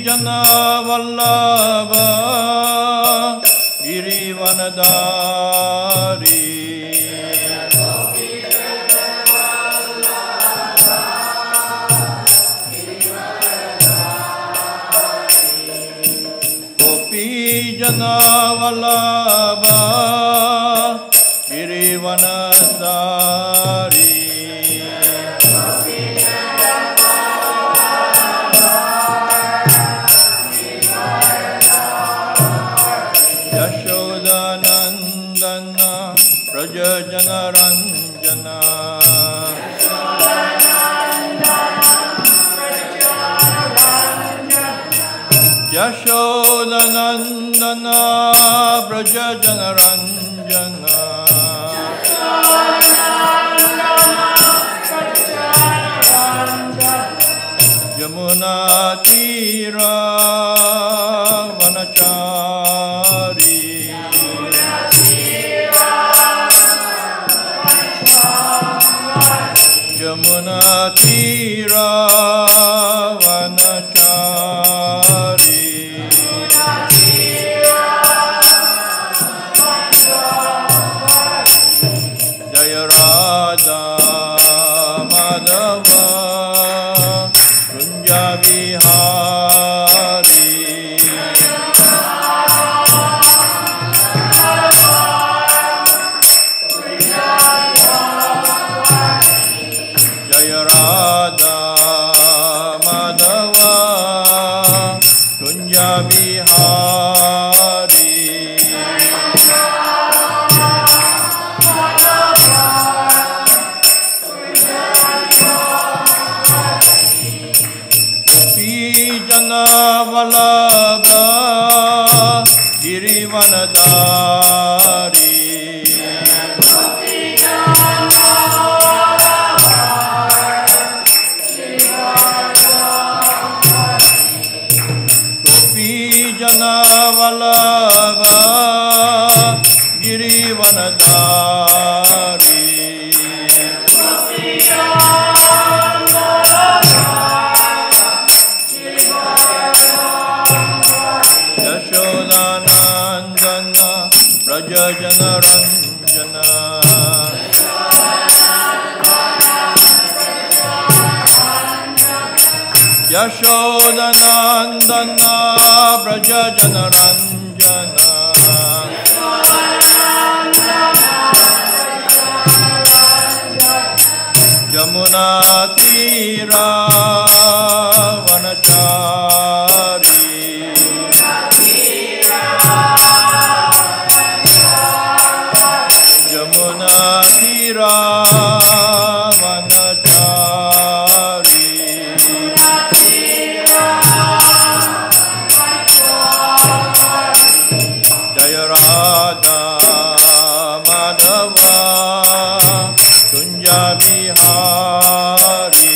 Jana Vallabha Girivanadari Gopi Jana Vallabha Girivanadari Yashodanandana Prajajana Ranjana Yashodanandana Prajajana Ranjana Yamuna Tira Vanachari Yamuna Tira Vanachari Jaya Radha Madhava Kunja Vihari Jaya Radha Madhava Kunja Vihari Gopi Jana Vallabha Girivanadari Gopi Jana Vallabha Girivanadari Yashodanandana Prajajana Ranjana Yashodanandana Prajajana Ranjana Yamuna Tira Vanachari Yamuna Tira Vanachari Jaya Radha Madhava Kunja Vihari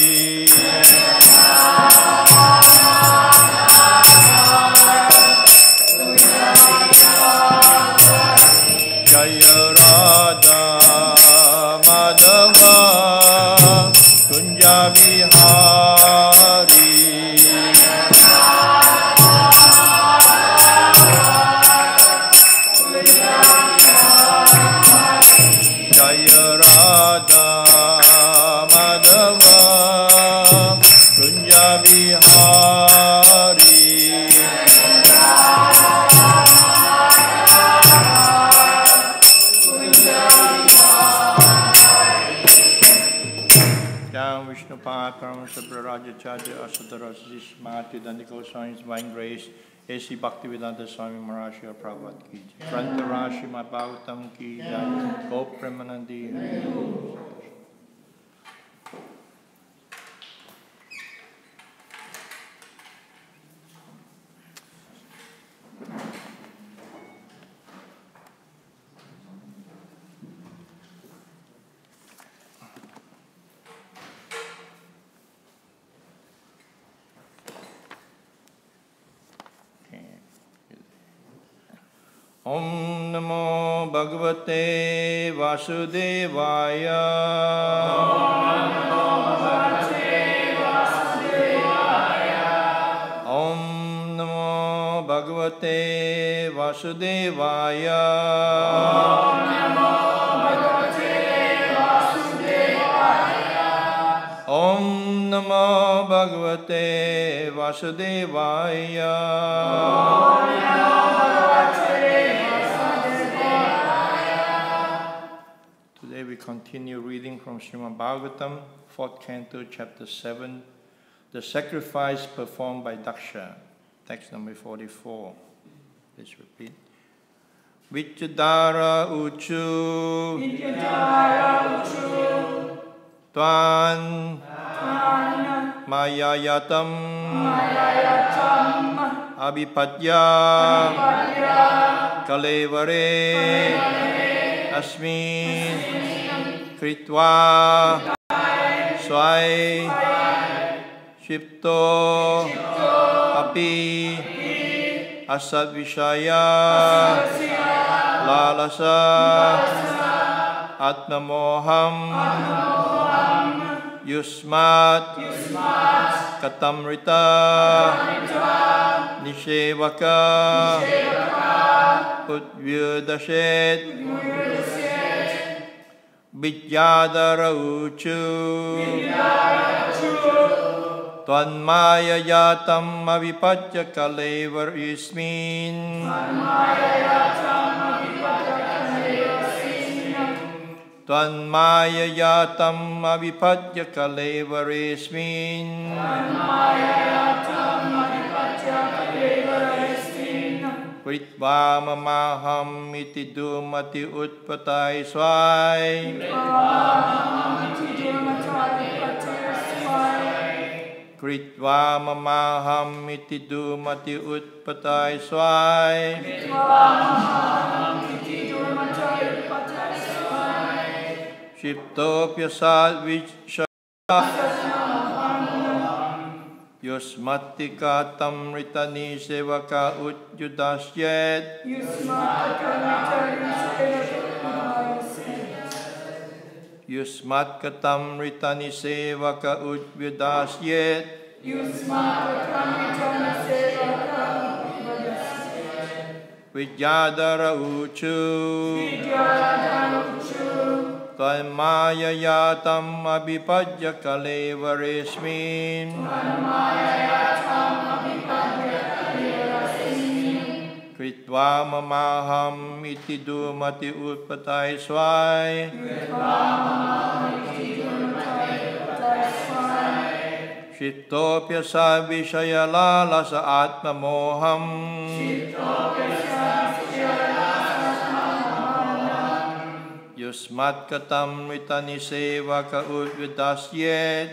Jaya Radha Madhava Kunja Vihari Jaya Radha Madhava Kunja Vihari Jai Vishnu Param Brahmachari Ashram Smati Dandiko Swami's Divine Grace A.C. Bhaktivedanta Swami Maharaji Prabhupada ki jai. Śrīmad Bhāgavatam ki jai. Go Premanandi. Om Namo Bhagavate Vasudevaya. Om Bhagavate Vasudevaya. Om Namo Bhagavate Vasudevaya. Today we continue reading from Śrīmad Bhāgavatam, 4th Canto, Chapter 7, the sacrifice performed by Dāsa. Text number 44. Let's repeat. Vichadara Uchu Tvan Mayayatam Abhipadya Kalevare Asmin Kritva Swai Shipto Api Asadvishaya Lalasa Atmamoham Yusmat Katamrita Nishevaka Udvyudashet Vidyadara Uchu Tvanmaya Yatam Avipatya Kalevar Ismin Tvanmaya Yatam Avipatya Kalevar Ismin Kritva Mamaham Iti Dumati Utpatai Swai Kritva Mamaham Iti Dumati Utpatai Swai Shiptopya Sadvishaya Yusmatika Tamritani Sevaka Utyudasyet Yusmat Katam Ritani Sevaka Udvyudasyet Vidyadara Uchu Tvanmaya Yatam Abhipadya Kalevaresmin Kritva Mamaham Iti Dumati Utpatai Swai Shitopya Savishaya Lalasa Atma Moham Yusmat Katam Ritani Sevaka Udvyudasyet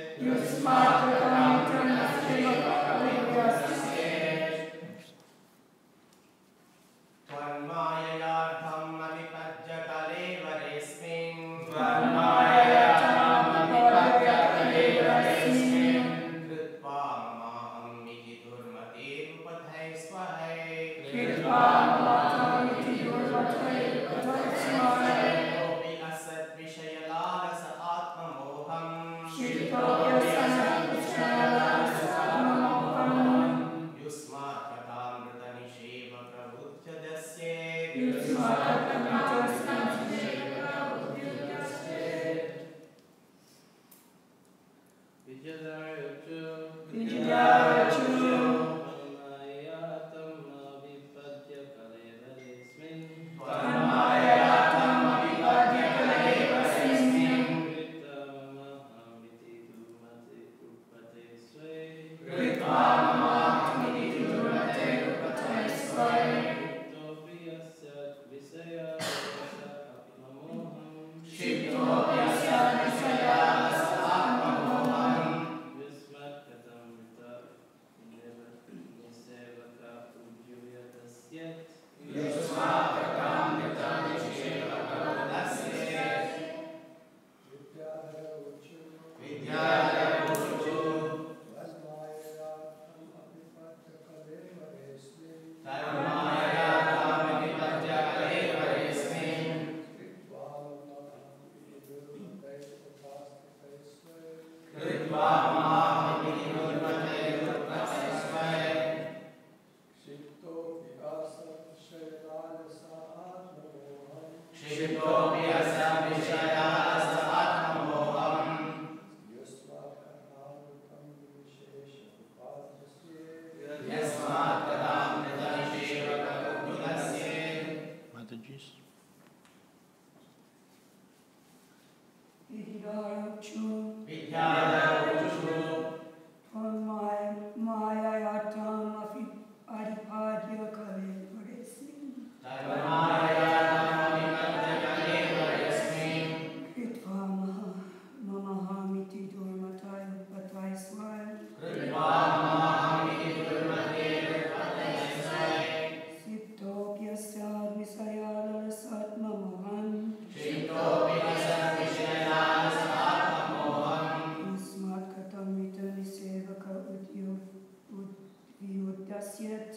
udasyet.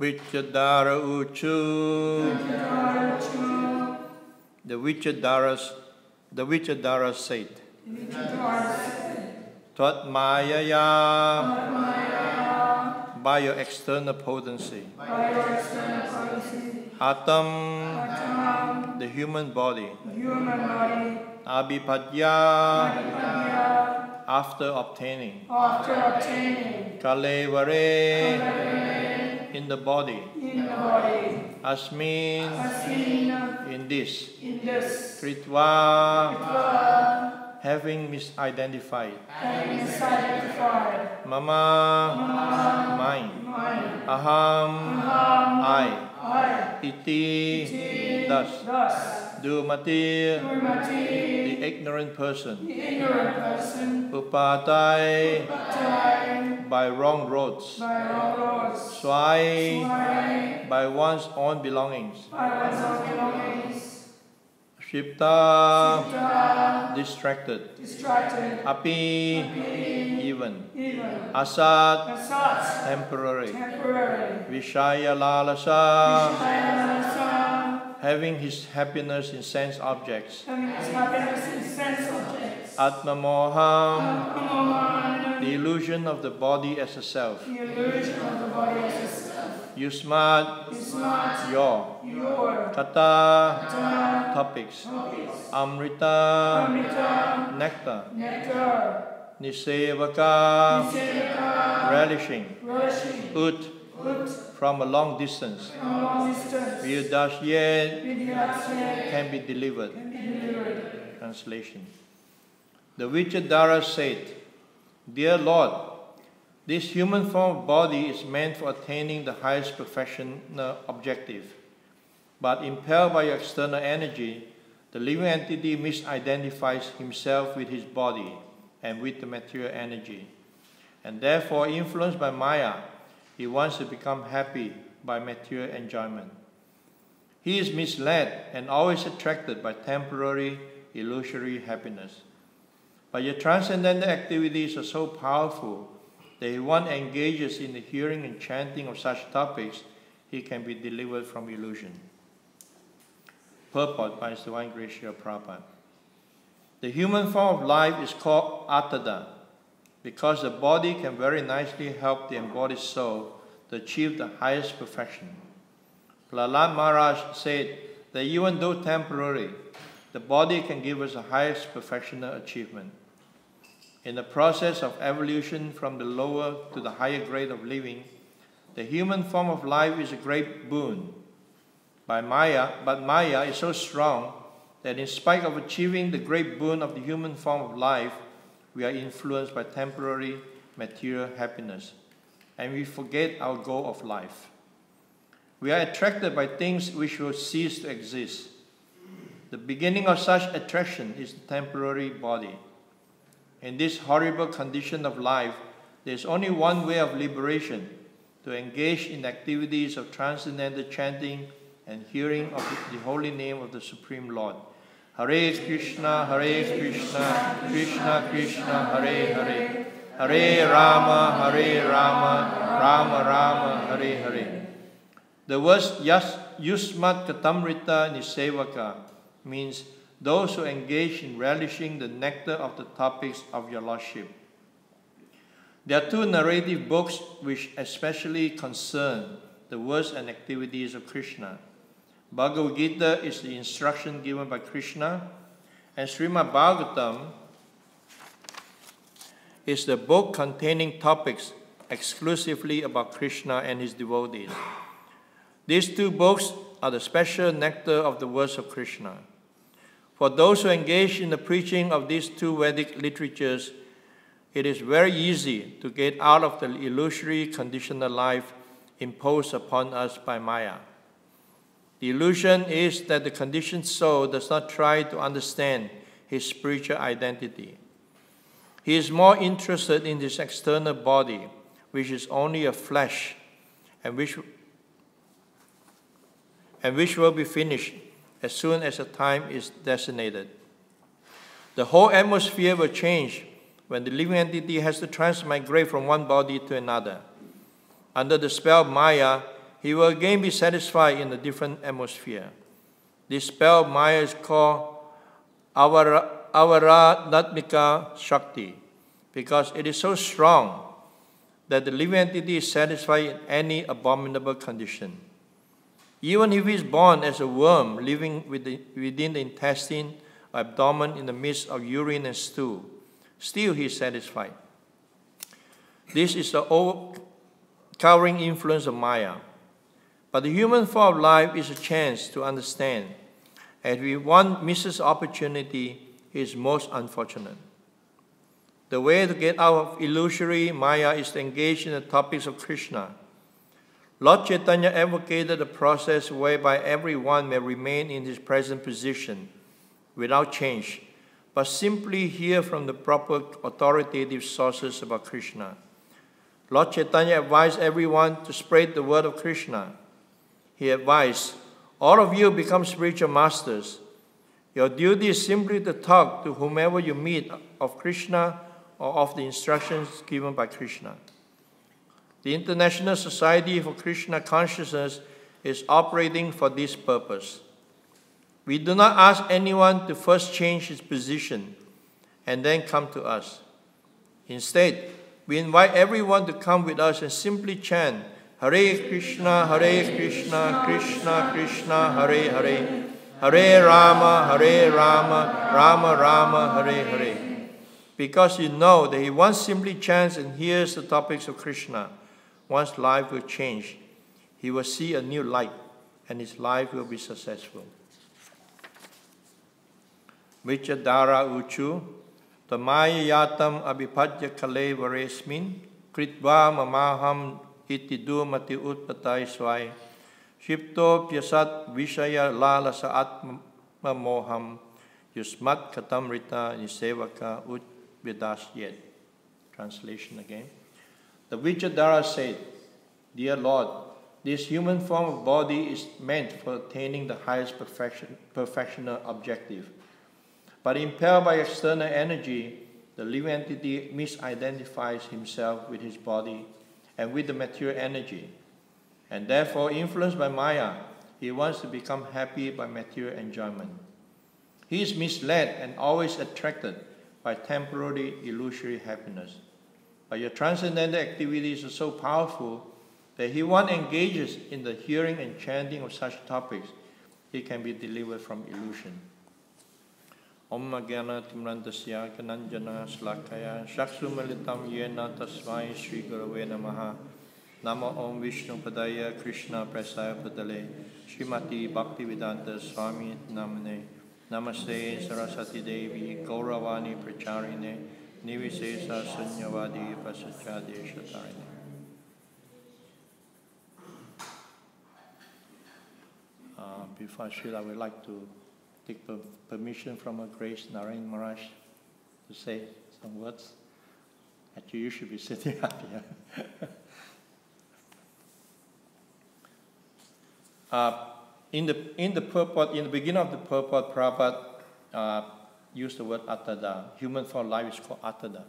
Vichadara Uchu. The Vichadaras said, Tvat-mayaya, by your external potency, Atam, the human body, Abhipadya, after obtaining, Kalevare, in the body, Asmin, in this, Kritva, having misidentified, Mama, mine, Aham, I, Iti, thus, Dumati, the ignorant person, Upatai, by wrong roads, Swai, by one's own belongings, Shipta, distracted, Api, even, Asat, temporary, Vishaya lalasa, having his happiness in sense objects, Atma moham, the illusion of the body as a self, Yusmat, your, Kata, topics, Amrita, nectar, Nisevaka, relishing, Ut, from a long distance, Vyudasyet, can be delivered. Translation. The Vichadara said, Dear Lord, this human form of body is meant for attaining the highest professional objective. But impelled by your external energy, the living entity misidentifies himself with his body and with the material energy. And therefore, influenced by Maya, he wants to become happy by material enjoyment. He is misled and always attracted by temporary, illusory happiness. But your transcendental activities are so powerful that if one engages in the hearing and chanting of such topics, he can be delivered from illusion. Purport by His Divine Grace Srila Prabhupada. The human form of life is called Attada, because the body can very nicely help the embodied soul to achieve the highest perfection. Prahlad Maharaj said that even though temporary, the body can give us the highest professional achievement. In the process of evolution from the lower to the higher grade of living, the human form of life is a great boon. But Maya is so strong that in spite of achieving the great boon of the human form of life, we are influenced by temporary material happiness, and we forget our goal of life. We are attracted by things which will cease to exist. The beginning of such attraction is the temporary body. In this horrible condition of life, there is only one way of liberation: to engage in activities of transcendental chanting and hearing of the holy name of the Supreme Lord. Hare Krishna, Krishna Krishna, Hare Hare, Hare Rama, Rama Rama, Hare Hare. The words Yusmat Katamrita Nisevaka means those who engage in relishing the nectar of the topics of your Lordship. There are two narrative books which especially concern the words and activities of Krishna. Bhagavad Gita is the instruction given by Krishna, and Śrīmad Bhāgavatam is the book containing topics exclusively about Krishna and his devotees. These two books are the special nectar of the words of Krishna. For those who engage in the preaching of these two Vedic literatures, it is very easy to get out of the illusory conditional life imposed upon us by Maya. The illusion is that the conditioned soul does not try to understand his spiritual identity. He is more interested in this external body, which is only a flesh, and which will be finished as soon as the time is designated. The whole atmosphere will change when the living entity has to transmigrate from one body to another. Under the spell of Maya, he will again be satisfied in a different atmosphere. This spell of Maya is called Avaradhatmika Shakti, because it is so strong that the living entity is satisfied in any abominable condition. Even if he is born as a worm living within the intestine or abdomen in the midst of urine and stool, still he is satisfied. This is the overcovering influence of Maya. But the human form of life is a chance to understand. And if one misses opportunity, he is most unfortunate. The way to get out of illusory Maya is to engage in the topics of Krishna. Lord Chaitanya advocated a process whereby everyone may remain in his present position without change, but simply hear from the proper authoritative sources about Krishna. Lord Chaitanya advised everyone to spread the word of Krishna. He advised, all of you become spiritual masters. Your duty is simply to talk to whomever you meet of Krishna or of the instructions given by Krishna. The International Society for Krishna Consciousness is operating for this purpose. We do not ask anyone to first change his position and then come to us. Instead, we invite everyone to come with us and simply chant, Hare Krishna, Krishna Krishna, Hare Hare, Hare Rama, Rama Rama, Hare Hare. Because you know that if one simply chants and hears the topics of Krishna, one's life will change. He will see a new light, and his life will be successful. Vichadara uchu, tamaya yatam abhipadya kale varesmin, kritva mamaham itidu mati utpatai swai, shipto pyasat vishaya lalasa atma moham, yusmat katamrita nisevaka utvidasyet. Translation again. The Vichadara said, Dear Lord, this human form of body is meant for attaining the highest perfectional objective. But impelled by external energy, the living entity misidentifies himself with his body and with the material energy. And therefore, influenced by Maya, he wants to become happy by material enjoyment. He is misled and always attracted by temporary illusory happiness. But your transcendental activities are so powerful that if one engages in the hearing and chanting of such topics, he can be delivered from illusion. Om Magyana Timrantasya Kananjana Slakaya Shakshumalitam Yena Tasmai Sri Gurave Namaha Nama Om Vishnu Padaya Krishna Prasaya Padale Srimati Bhaktivedanta Swami Namane Namaste Saraswati Devi Gauravani Pracharine Nivisesa Sunyavadi Pasachade Shatarine. Before I should, I would like to take permission from Her Grace Narayan Maharaj to say some words. Actually, you should be sitting up here. In the purport, in the beginning of the purport, Prabhupada used the word Attada. Human form life is called Attada.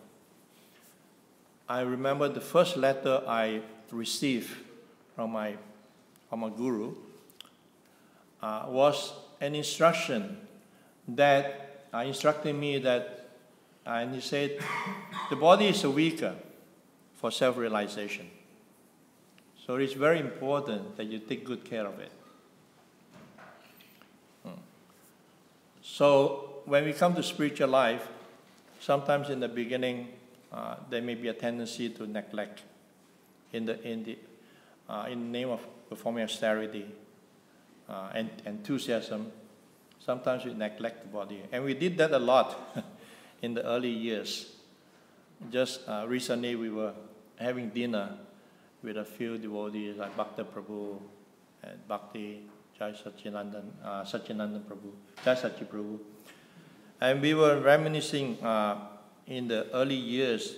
I remember the first letter I received from my guru was an instruction that instructed me that, and he said, the body is a vehicle for self-realization. So it's very important that you take good care of it. So when we come to spiritual life, sometimes in the beginning, there may be a tendency to neglect in the name of performing austerity and enthusiasm. Sometimes we neglect the body, and we did that a lot in the early years. Just recently, we were having dinner with a few devotees like Bhakta Prabhu and Bhakti Jai Satchinandan Prabhu, Jai Sachi Prabhu, and we were reminiscing in the early years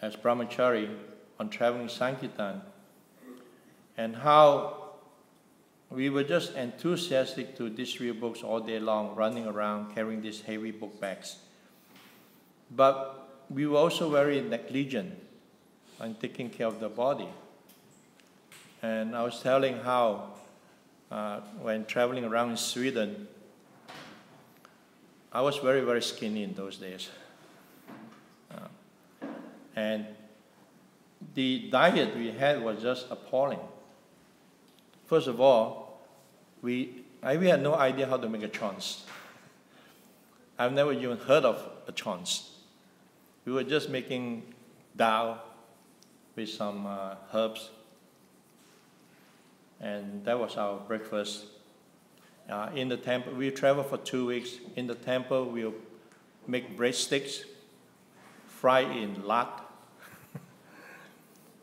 as Brahmachari on traveling Sankirtan, and how we were just enthusiastic to distribute books all day long, running around carrying these heavy book bags. But we were also very negligent on taking care of the body. And I was telling how when traveling around in Sweden, I was very, very skinny in those days. And the diet we had was just appalling. First of all, we had no idea how to make a chance. I've never even heard of a chance. We were just making dal with some herbs, and that was our breakfast. In the temple, we traveled for 2 weeks. In the temple, we'll make breadsticks, fry in lard,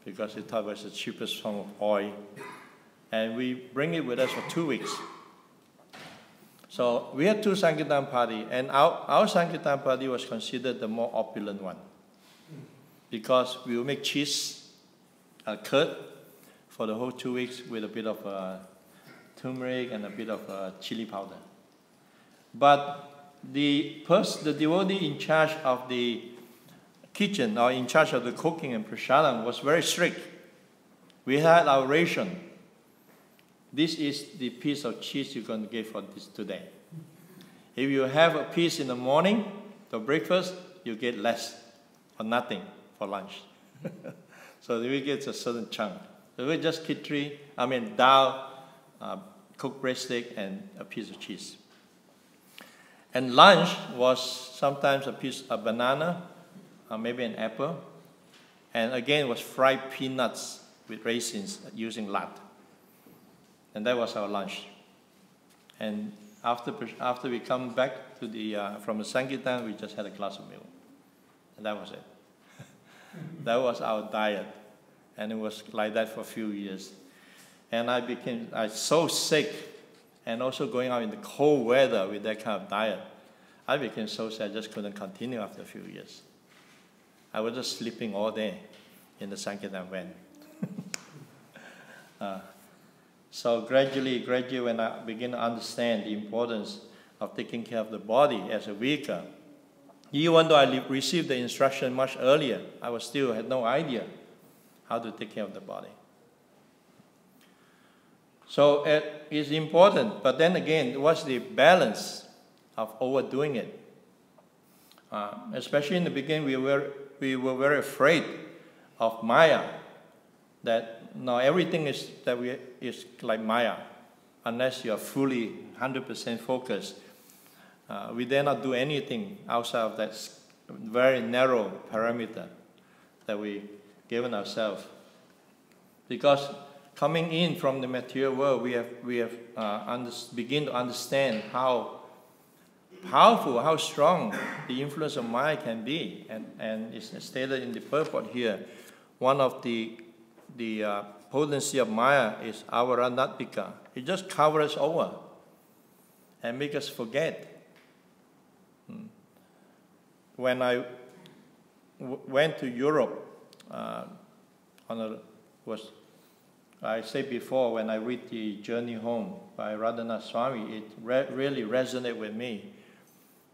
because it was the cheapest form of oil. And we bring it with us for 2 weeks. So we had 2 Sankirtan parties, and our Sankirtan party was considered the more opulent one, because we would make cheese, curd, for the whole 2 weeks with a bit of turmeric and a bit of chili powder. But the devotee in charge of the kitchen, or in charge of the cooking and prasadam, was very strict. We had our ration. This is the piece of cheese you're going to get for this today. If you have a piece in the morning, for breakfast, you get less or nothing for lunch. So we get a certain chunk. So we just dal, cooked breadstick, and a piece of cheese. And lunch was sometimes a piece of banana, maybe an apple, and again was fried peanuts with raisins using lard. And that was our lunch. And after we come back to from the Sankirtan, we just had a glass of milk. And that was it. That was our diet. And it was like that for a few years. And I was so sick, and also going out in the cold weather with that kind of diet. I became so sick, I just couldn't continue after a few years. I was just sleeping all day in the Sankirtan van. So gradually, when I began to understand the importance of taking care of the body as a vehicle, even though I received the instruction much earlier, I still had no idea how to take care of the body. So it is important, but then again, what's the balance of overdoing it? Especially in the beginning, we were very afraid of Maya, that now everything is like Maya, unless you are fully 100% focused. We dare not do anything outside of that very narrow parameter that we given ourselves. Because coming in from the material world, we have begin to understand how powerful, how strong the influence of Maya can be, and it's stated in the purport here. One of the potency of Maya is avaranatmika. It just covers us over and makes us forget. When I went to Europe, I said before, when I read the Journey Home by Radhanath Swami, it really resonated with me,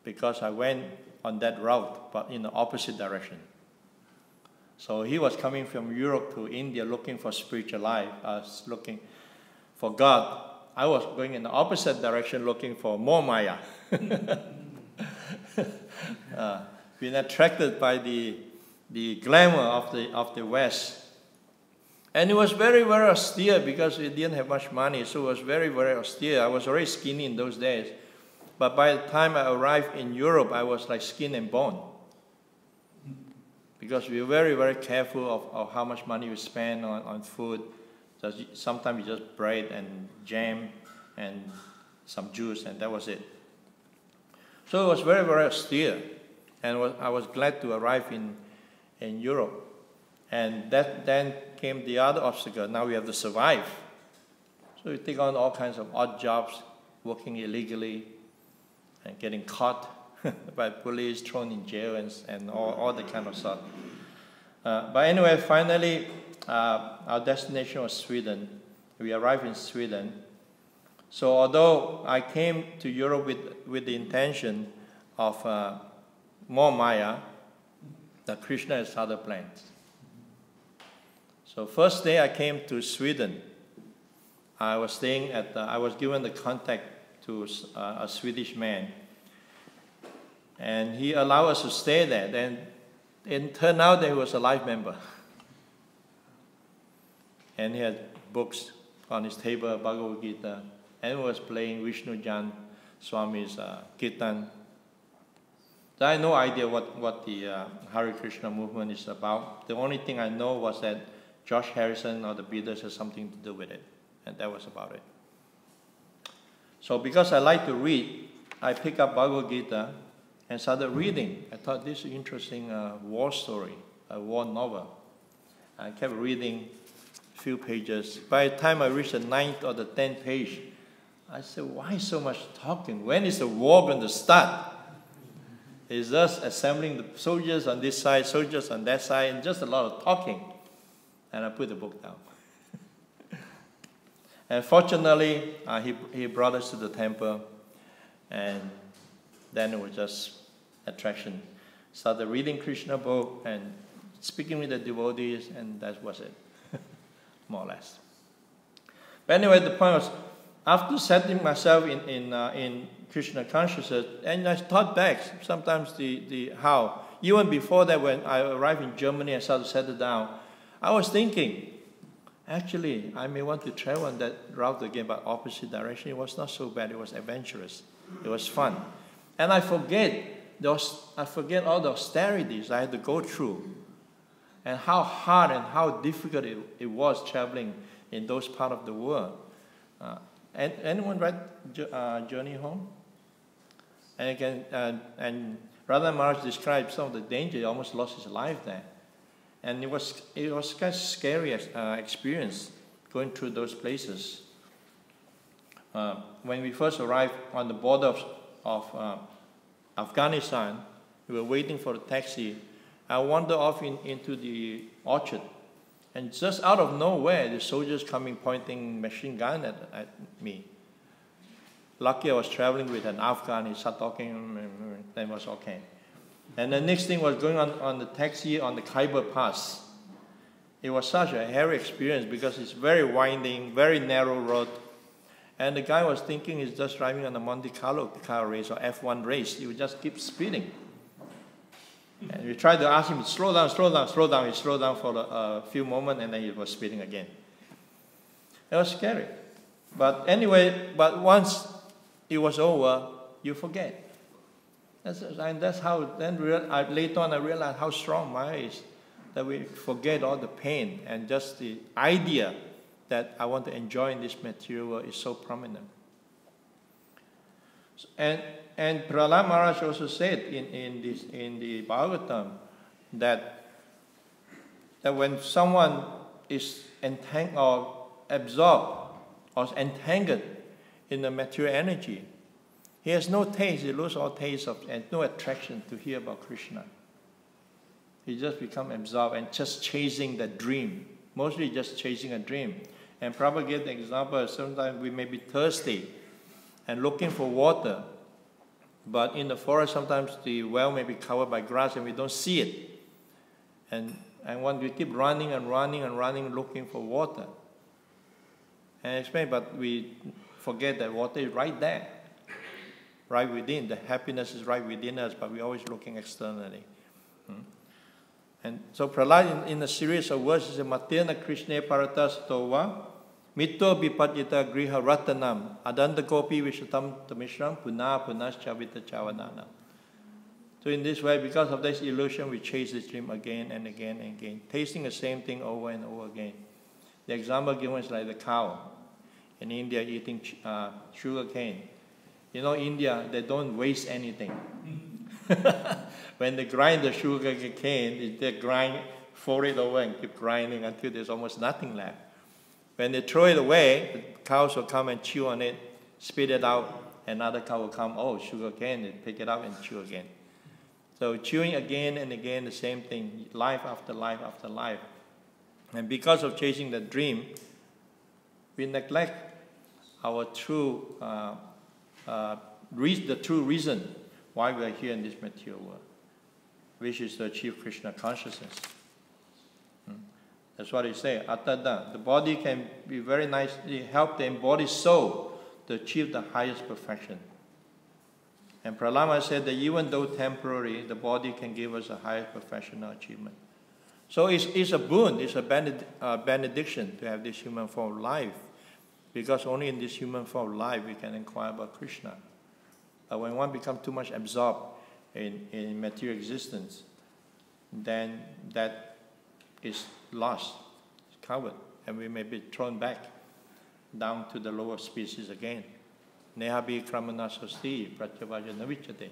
because I went on that route, but in the opposite direction. So he was coming from Europe to India looking for spiritual life. I was looking for God. I was going in the opposite direction looking for more Maya. Being attracted by the glamour of the West. And it was very, very austere, because we didn't have much money, so it was very, very austere. I was already skinny in those days. But by the time I arrived in Europe, I was like skin and bone. because we were very, very careful of how much money we spend on food. So sometimes we just bread and jam and some juice, and that was it. So it was very, very austere. And I was glad to arrive in Europe. And then came the other obstacle. Now we have to survive. So we take on all kinds of odd jobs, working illegally, and getting caught by police, thrown in jail, and all the kind of stuff. But anyway, finally, our destination was Sweden. We arrived in Sweden. So although I came to Europe with the intention of more Maya, that Krishna has other plans. So first day I came to Sweden, I was staying at, I was given the contact to a Swedish man. And he allowed us to stay there. Then it turned out that he was a life member. And he had books on his table, Bhagavad Gita, and was playing Vishnu Jan Swami's Kirtan. So I had no idea what the Hare Krishna movement is about. The only thing I know was that Josh Harrison or the Beatles had something to do with it. And that was about it. So because I like to read, I picked up Bhagavad Gita and started reading. I thought this is an interesting war story, a war novel. I kept reading a few pages. By the time I reached the 9th or the 10th page, I said, why so much talking? When is the war going to start? It's just assembling the soldiers on this side, soldiers on that side, and just a lot of talking. And I put the book down. And fortunately, he brought us to the temple, and then it was just attraction. Started reading Krishna book and speaking with the devotees, and that was it, more or less. But anyway, the point was, after setting myself in Krishna consciousness, and I thought back sometimes the how. Even before that, when I arrived in Germany and started to settle down, I was thinking, actually, I may want to travel on that route again, but opposite direction. It was not so bad. It was adventurous. It was fun. And I forget all the austerities I had to go through, and how hard and how difficult it was traveling in those parts of the world. Anyone read Journey Home? And again, and Radha Maharaj described some of the danger. He almost lost his life there. And it was kind of scary experience going through those places. When we first arrived on the border of Afghanistan, we were waiting for the taxi. I wandered off into the orchard, and just out of nowhere, the soldiers coming pointing machine gun at me. Lucky I was traveling with an Afghan. He started talking, then it was okay. And the next thing was going on the taxi on the Khyber Pass. It was such a hairy experience because it's very winding, very narrow road. And the guy was thinking he's just driving on a Monte Carlo car race or F1 race. He would just keep speeding. And we tried to ask him to slow down, slow down, slow down. He slowed down for a few moments, and then he was speeding again. It was scary. But anyway, once it was over, you forget. And that's how, then later on I realized how strong Maya is, that we forget all the pain, and just the idea that I want to enjoy in this material world is so prominent. And Prahlad Maharaj also said in the Bhagavatam that when someone is entangled or absorbed or entangled in the material energy, he has no taste, he loses all taste of, and no attraction to hear about Krishna. He just becomes absorbed and just chasing the dream, mostly just chasing a dream. And Prabhupada gave the example, sometimes we may be thirsty and looking for water, but in the forest sometimes the well may be covered by grass and we don't see it. And when we keep running and running and running looking for water, and explain, but we forget that water is right there. Right within, the happiness is right within us, but we're always looking externally. And so Prahlad in a series of words says, Matena Krishna Paratas Tova, Mitto Bipadyita Griha Ratanam, Adanta Gopi Vishatam Tamishram, Punas Chavita Chavananam. So in this way, because of this illusion, we chase this dream again and again and again, tasting the same thing over and over again. The example given is like the cow in India eating sugar cane. You know, India, they don't waste anything. When they grind the sugar cane, they grind, fold it over and keep grinding until there's almost nothing left. When they throw it away, the cows will come and chew on it, spit it out. Another cow will come, oh, sugar cane, they pick it up and chew again. So chewing again and again the same thing, life after life after life. And because of chasing the dream, we neglect our true, the true reason why we are here in this material world, which is to achieve Krishna consciousness. That's what he says. Atada, the body can be very nicely help the embodied soul to achieve the highest perfection. And Prahlāda said that even though temporary, the body can give us a highest professional achievement. So it's a boon, it's a benediction to have this human form of life, because only in this human form of life we can inquire about Krishna. But when one becomes too much absorbed in material existence, then that is lost, it's covered, and we may be thrown back down to the lower species again. Nehabi kramana sosti pratyavaja navichate.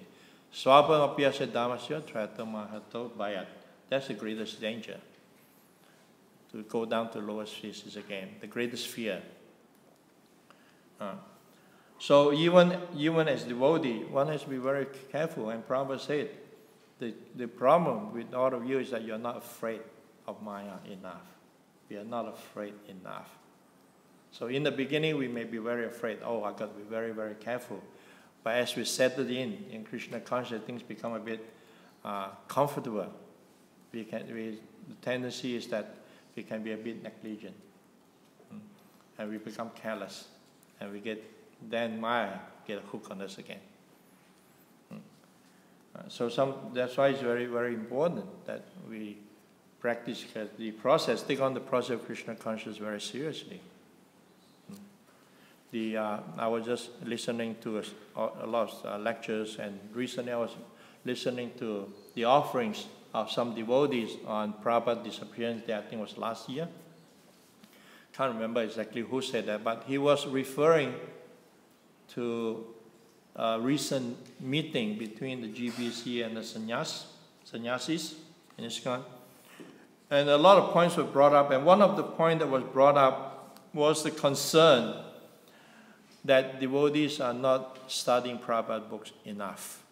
Swabha apyasya dhamasya trayatamahato bayat. That's the greatest danger, to go down to lower species again, the greatest fear. So even as devotee, one has to be very careful. And Prabhupada said, the problem with all of you is that you're not afraid of Maya enough. We are not afraid enough. So in the beginning, we may be very afraid. Oh, I got to be very, very careful. But as we settle in Krishna consciousness, things become a bit comfortable. The tendency is that we can be a bit negligent. And we become careless. And then Maya get a hook on us again. That's why it's very, very important that we practice the process, take on the process of Krishna consciousness very seriously. I was just listening to a lot of lectures, and recently I was listening to the offerings of some devotees on Prabhupada's disappearance day. I think it was last year. Can't remember exactly who said that, but he was referring to a recent meeting between the GBC and the sannyasis in ISKCON. And a lot of points were brought up, and one of the points that was brought up was the concern that devotees are not studying Prabhupada books enough.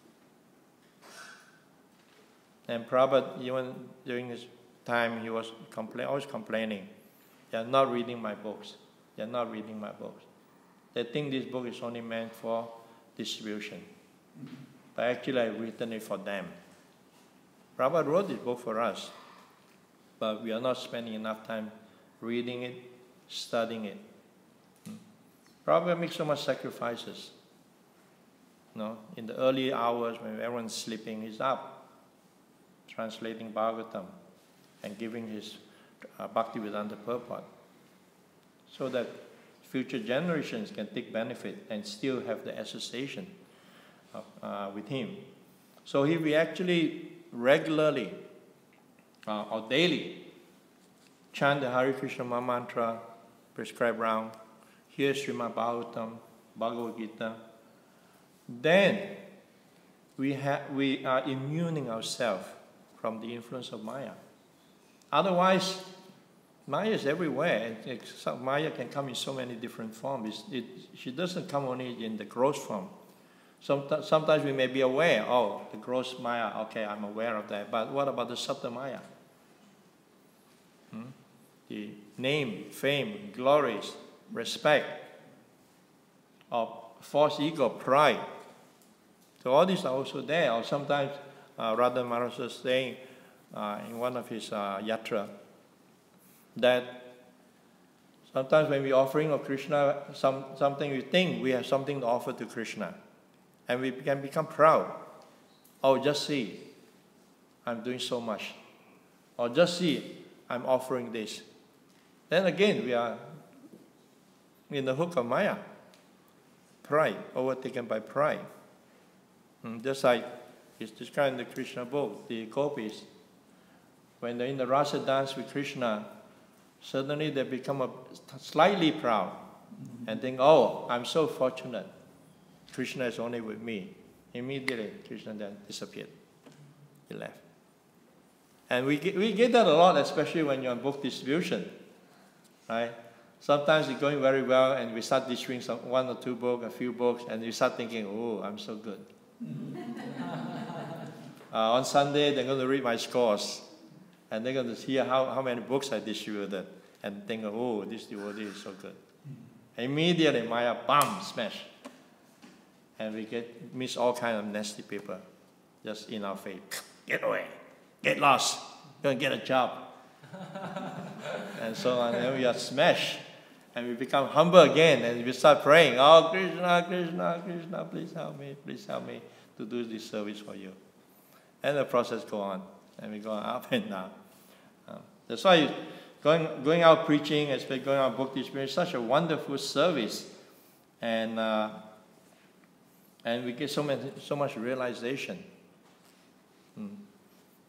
And Prabhupada, even during his time, he was always complaining, they are not reading my books. They are not reading my books. They think this book is only meant for distribution. But actually, I've written it for them. Prabhupada wrote this book for us, but we are not spending enough time reading it, studying it. Prabhupada makes so much sacrifices. In the early hours when everyone's sleeping, he's up, translating Bhagavatam and giving his Bhaktivedanta purport, so that future generations can take benefit and still have the association with him. So we actually regularly or daily chant the Hare Krishna mantra, prescribed round, hear Śrīmad Bhāgavatam, Bhagavad Gita. Then we are immuning ourselves from the influence of Maya. Otherwise, Maya is everywhere. Maya can come in so many different forms. She doesn't come only in the gross form. Sometimes we may be aware, oh, the gross Maya, okay, I'm aware of that. But what about the subtle Maya? The name, fame, glories, respect, of false ego, pride. So all these are also there. Or sometimes Radha Maharaj was saying in one of his yatra that sometimes when we're offering of Krishna something, we think we have something to offer to Krishna. And we can become proud. Oh, just see, I'm doing so much. Or just see, I'm offering this. Then again, we are in the hook of Maya. Pride, overtaken by pride. Just like It's described in the Krishna book, the gopis. When they're in the rasa dance with Krishna, suddenly they become slightly proud and think, oh, I'm so fortunate. Krishna is only with me. Immediately, Krishna then disappeared. He left. And we get that a lot, especially when you're on book distribution, right? Sometimes it's going very well, and we start distributing one or two books, a few books, and you start thinking, oh, I'm so good. On Sunday, they're going to read my scores, and they're going to hear how many books I distributed, and think, oh, this devotee is so good. Immediately, Maya, bam, smash. And we miss all kinds of nasty people just in our face. Get away. Get lost. Go and get a job. And so on. And we are smashed. And we become humble again. And we start praying. Oh, Krishna, Krishna, Krishna, please help me to do this service for you. And the process goes on. And we go up and down. That's why going out preaching, especially going out book distribution, is such a wonderful service. And we get so much realization.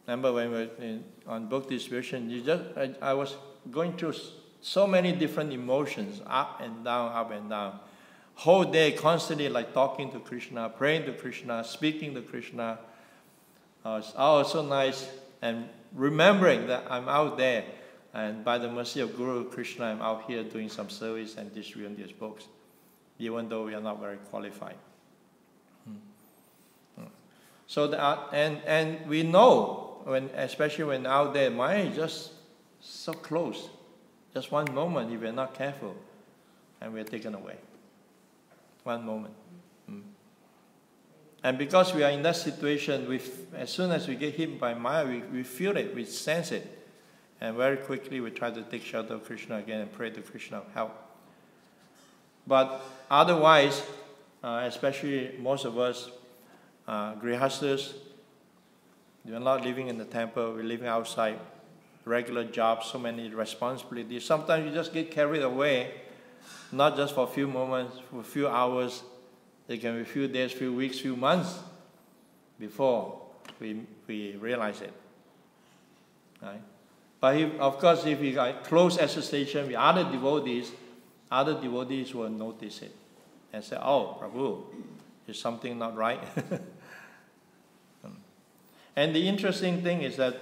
Remember when we were on book distribution, I was going through so many different emotions, up and down. Whole day constantly like talking to Krishna, praying to Krishna, speaking to Krishna. It's all so nice. And remembering that I'm out there, and by the mercy of Guru Krishna, I'm out here doing some service and distributing these books, even though we are not very qualified. So and we know, especially when out there, Maya is just so close. Just one moment, if we're not careful, and we're taken away. One moment. And because we are in that situation, as soon as we get hit by Maya, we feel it, we sense it. And very quickly we try to take shelter of Krishna again and pray to Krishna for help. But otherwise, especially most of us, grihastas, we're not living in the temple, we're living outside, regular jobs, so many responsibilities. Sometimes you just get carried away, not just for a few moments, for a few hours. It can be a few days, few weeks, few months before we realize it. Right? But of course, if we got close association with other devotees will notice it and say, oh, Prabhu, is something not right? And the interesting thing is that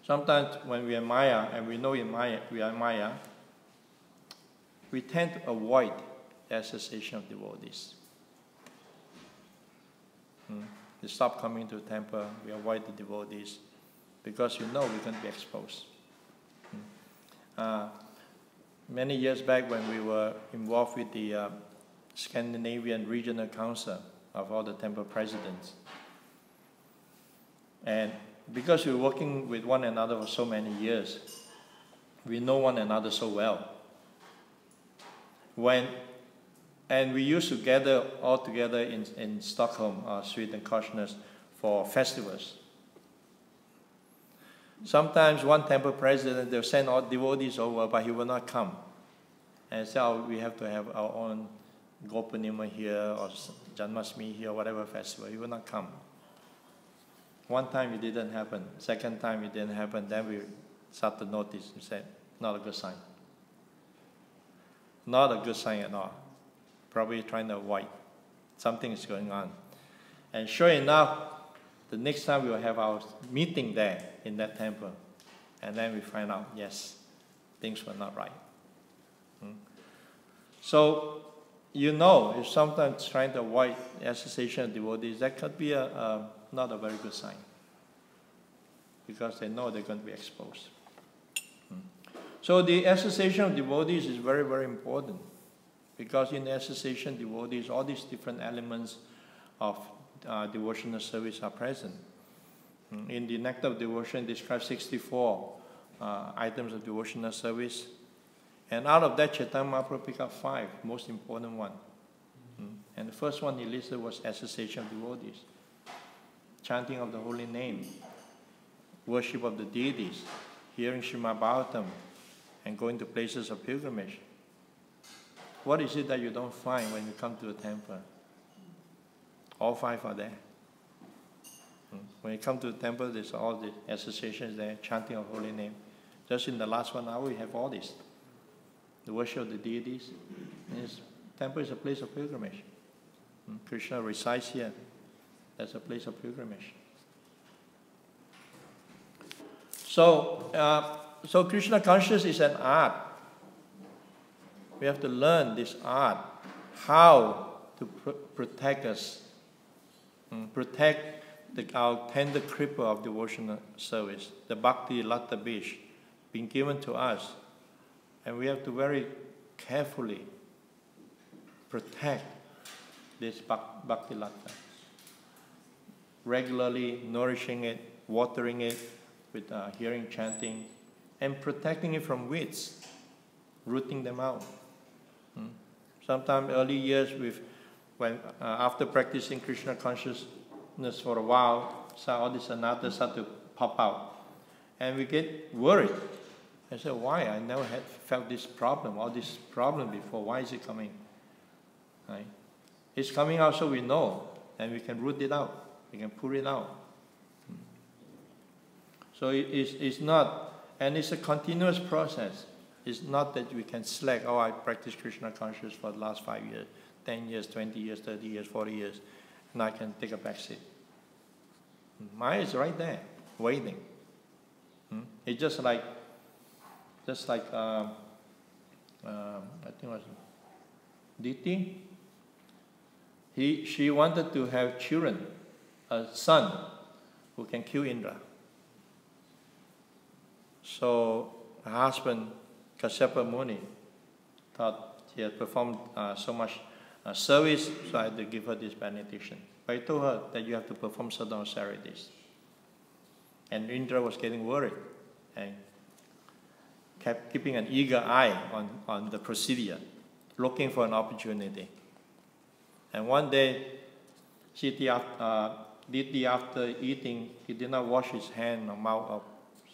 sometimes when we are Maya, and we know we are Maya, we tend to avoid the association of devotees. We stop coming to the temple, we avoid the devotees, because we're going to be exposed. Many years back when we were involved with the Scandinavian Regional Council of all the temple presidents, and because we were working with one another for so many years, we know one another so well. And we used to gather all together in Stockholm, Sweden, Korsnäs, for festivals. Sometimes one temple president, they'll send all devotees over, but he will not come. And say, oh, we have to have our own Gopanima here, or Janmashtami here, whatever festival. He will not come. One time it didn't happen. Second time it didn't happen. Then we start to notice and said, not a good sign. Not a good sign at all. Probably trying to avoid. Something is going on. And sure enough, the next time we will have our meeting there in that temple. And then we find out, yes, things were not right. So, if sometimes trying to avoid the association of devotees, that could be not a very good sign. Because they know they're going to be exposed. So the association of devotees is very, very important. Because in the association of devotees, all these different elements of devotional service are present. In the Nectar of Devotion, it describes 64 items of devotional service. And out of that, Chaitanya Mahaprabhu picked up 5, most important one. And the first one he listed was association of devotees. Chanting of the holy name, worship of the deities, hearing Śrīmad Bhāgavatam, and going to places of pilgrimage. What is it that you don't find when you come to the temple? All 5 are there. When you come to the temple, there's all the associations there, chanting of holy name. Just in the last 1 hour, we have all this. The worship of the deities. This temple is a place of pilgrimage. Krishna resides here. That's a place of pilgrimage. So Krishna consciousness is an art. We have to learn this art, how to protect us, protect our tender cripple of devotional service, the Bhakti Lata Bish, being given to us. And we have to very carefully protect this Bhakti Lata. Regularly nourishing it, watering it with hearing, chanting, and protecting it from weeds, rooting them out. Sometimes early years, after practicing Krishna consciousness for a while, all these anatas start to pop out. And we get worried. I said, why? I never had felt this problem, all this problem before. Why is it coming? Right? It's coming out so we know, and we can root it out. We can pull it out. So it's not, and it's a continuous process. It's not that we can slack, I practice Krishna consciousness for the last 5 years, 10 years, 20 years, 30 years, 40 years, and I can take a back seat. Maya is right there, waiting. It's just like I think it was Diti. She wanted to have children, a son who can kill Indra. So her husband, Kasyapa Muni, thought she had performed so much service, so I had to give her this benediction. But I told her that you have to perform certain austerities. And Indra was getting worried and kept keeping an eager eye on the procedure, looking for an opportunity. And one day, Diti, after eating, he did not wash his hand or mouth or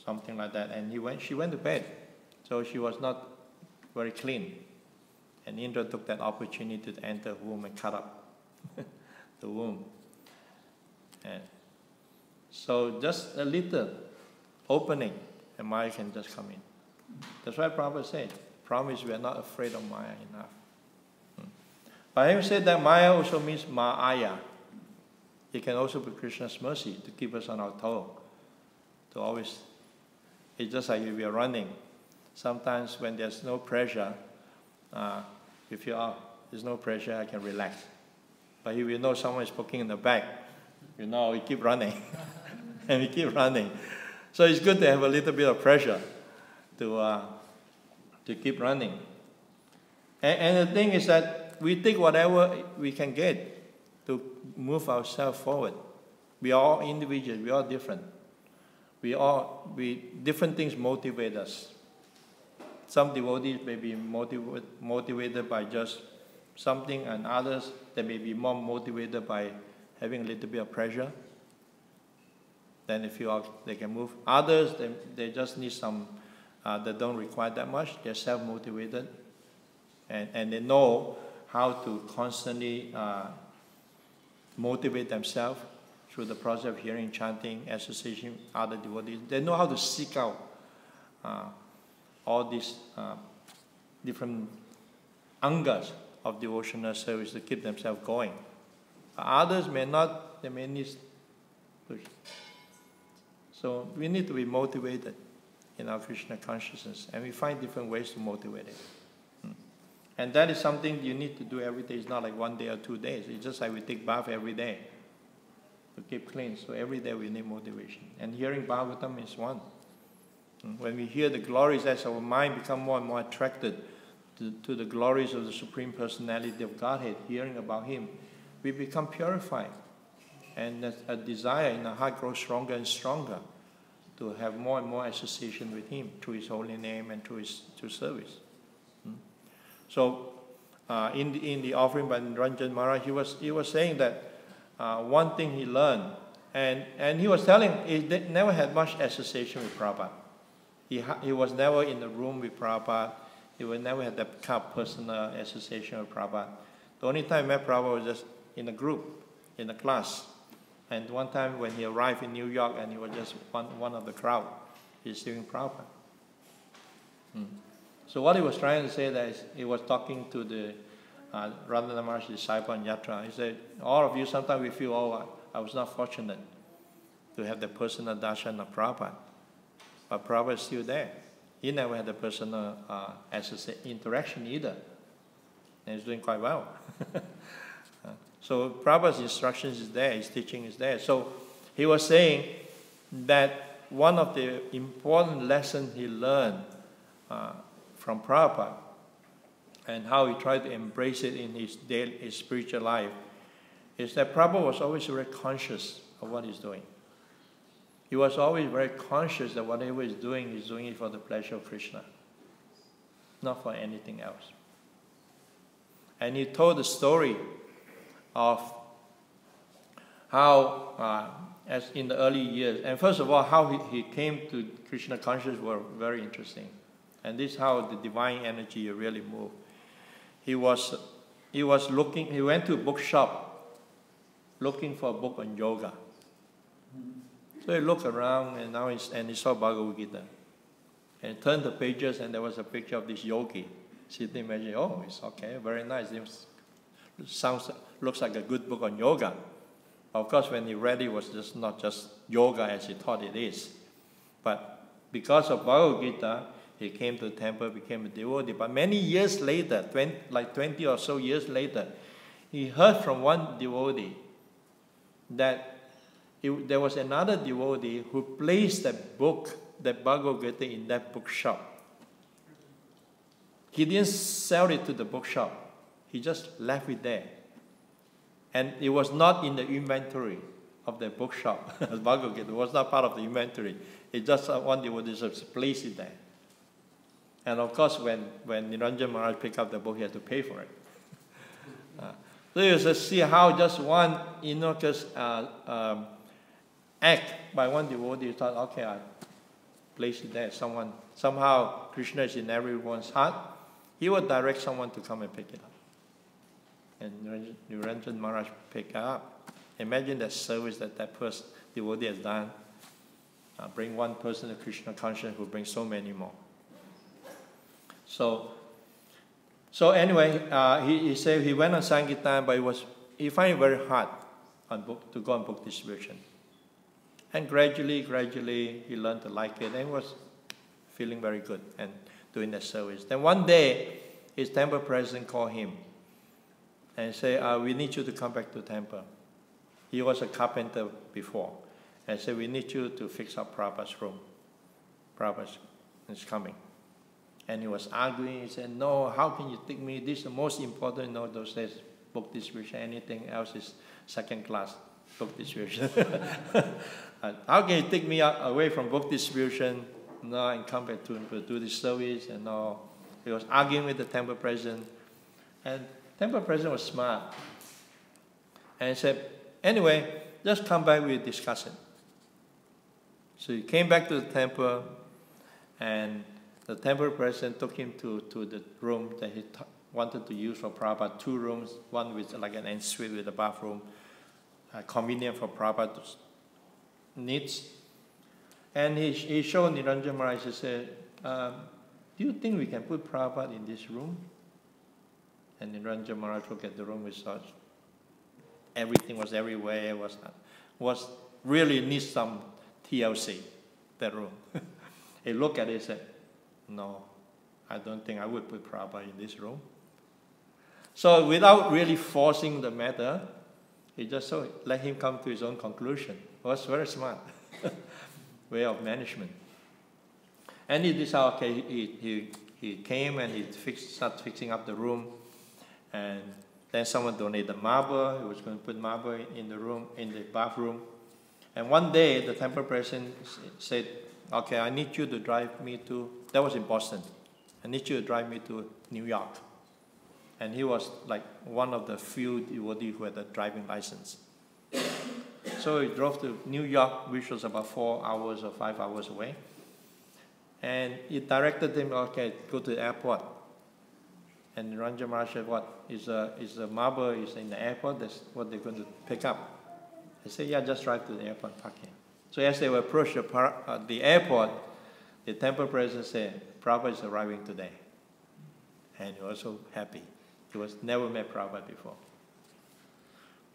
something like that, and she went to bed. So she was not very clean. And Indra took that opportunity to enter the womb and cut up the womb. And so just a little opening, and Maya can just come in. That's why Prabhupada said, promise we are not afraid of Maya enough. But having said that, Maya also means Ma'aya. It can also be Krishna's mercy to keep us on our toe. To always, it's just like if we are running. Sometimes when there's no pressure, you feel, there's no pressure, I can relax. But if you know someone is poking in the back, we keep running. And we keep running. So it's good to have a little bit of pressure to keep running. And the thing is that we take whatever we can get to move ourselves forward. We are all individuals, we are different. Different things motivate us. Some devotees may be motivated by just something, and others, they may be more motivated by having a little bit of pressure. Then they feel they can move. Others, they just need some, they don't require that much. They're self-motivated. And they know how to constantly motivate themselves through the process of hearing, chanting, association with other devotees. They know how to seek out all these different angas of devotional service to keep themselves going. Others may not, they may need push. So we need to be motivated in our Krishna consciousness, and we find different ways to motivate it. And that is something you need to do every day. It's not like 1 day or 2 days. It's just like we take bath every day to keep clean. So every day we need motivation. And hearing Bhagavatam is one. When we hear the glories, as our mind becomes more and more attracted to the glories of the Supreme Personality of Godhead, hearing about Him, we become purified. And a desire in our heart grows stronger and stronger to have more and more association with Him through His holy name and through service. So in the offering by Ranjan Maharaj, he was saying that one thing he learned, and he was telling he never had much association with Prabhupada. He was never in the room with Prabhupada. He would never had that kind of personal association with Prabhupada. The only time I met Prabhupada was just in a group, in a class. And one time when he arrived in New York and he was just one of the crowd, he's seeing Prabhupada. So what he was trying to say that is, he was talking to the Radha Maharaj's disciple in Yatra. He said, all of you, sometimes we feel, oh, I was not fortunate to have the personal darshan of Prabhupada. But Prabhupada is still there. He never had a personal interaction either. And he's doing quite well. So Prabhupada's instructions is there, his teaching is there. So he was saying that one of the important lessons he learned from Prabhupada and how he tried to embrace it in his spiritual life is that Prabhupada was always very conscious of what he's doing. He was always very conscious that whatever he's doing it for the pleasure of Krishna, not for anything else. And he told the story of how, as in the early years, and first of all, how he came to Krishna consciousness were very interesting. And this is how the divine energy really moved. He went to a bookshop looking for a book on yoga. So he looked around and he saw Bhagavad Gita. And he turned the pages and there was a picture of this yogi. Sitting imagining, oh, it's okay, very nice. It looks like a good book on yoga. Of course, when he read it, was just not just yoga as he thought it is. But because of Bhagavad Gita, he came to the temple, became a devotee. But many years later, 20 or so years later, he heard from one devotee that there was another devotee who placed that book, that Bhagavad Gita, in that bookshop. He didn't sell it to the bookshop. He just left it there. And it was not in the inventory of the bookshop. Bhagavad Gita was not part of the inventory. It just one devotee just placed it there. And of course, when Niranjan Maharaj picked up the book, he had to pay for it. So you just see how just one innocuous act by one devotee thought, okay, I place it there. Somehow Krishna is in everyone's heart. He would direct someone to come and pick it up. And Niranjan Maharaj picked it up. Imagine that service that person, devotee has done. Bring one person to Krishna consciousness, who brings so many more. So anyway, he said he went on Sankirtan, but he found it very hard to go on book distribution. And gradually, he learned to like it and was feeling very good and doing the service. Then one day, his temple president called him and said, we need you to come back to temple. He was a carpenter before. And said, we need you to fix up Prabhupada's room. Prabhupada is coming. And he was arguing. He said, no, how can you take me? This is the most important, those days, book distribution. Anything else is second class book distribution. How can you take me away from book distribution and come back to do this service and all? He was arguing with the temple president. And temple president was smart. And he said, anyway, just come back, we'll discuss it. So he came back to the temple, and the temple president took him to the room that he wanted to use for Prabhupada, 2 rooms, one with like an ensuite with a bathroom, convenient for Prabhupada's needs. And he showed Niranjan Maharaj, he said, do you think we can put Prabhupada in this room? And Niranjan Maharaj looked at the room with such, everything was everywhere, was really needs some TLC, that room. He looked at it and said, no, I don't think I would put Prabhupada in this room. So without really forcing the matter, he just let him come to his own conclusion. It was very smart way of management. And he decided, okay, he came and he started fixing up the room. And then someone donated marble. He was going to put marble in the room, in the bathroom. And one day, the temple president said, okay, I need you to drive me to, that was in Boston, I need you to drive me to New York. And he was like one of the few devotees who had a driving license. So he drove to New York, which was about 4 hours or 5 hours away. And he directed him, okay, go to the airport. And Niranjan Maharaj said, what? Is a marble is in the airport? That's what they're going to pick up. He said, yeah, just drive to the airport, park here. So as they were approaching the airport, the temple president said, Prabhupada is arriving today. And he was so happy. He was never met Prabhupada before.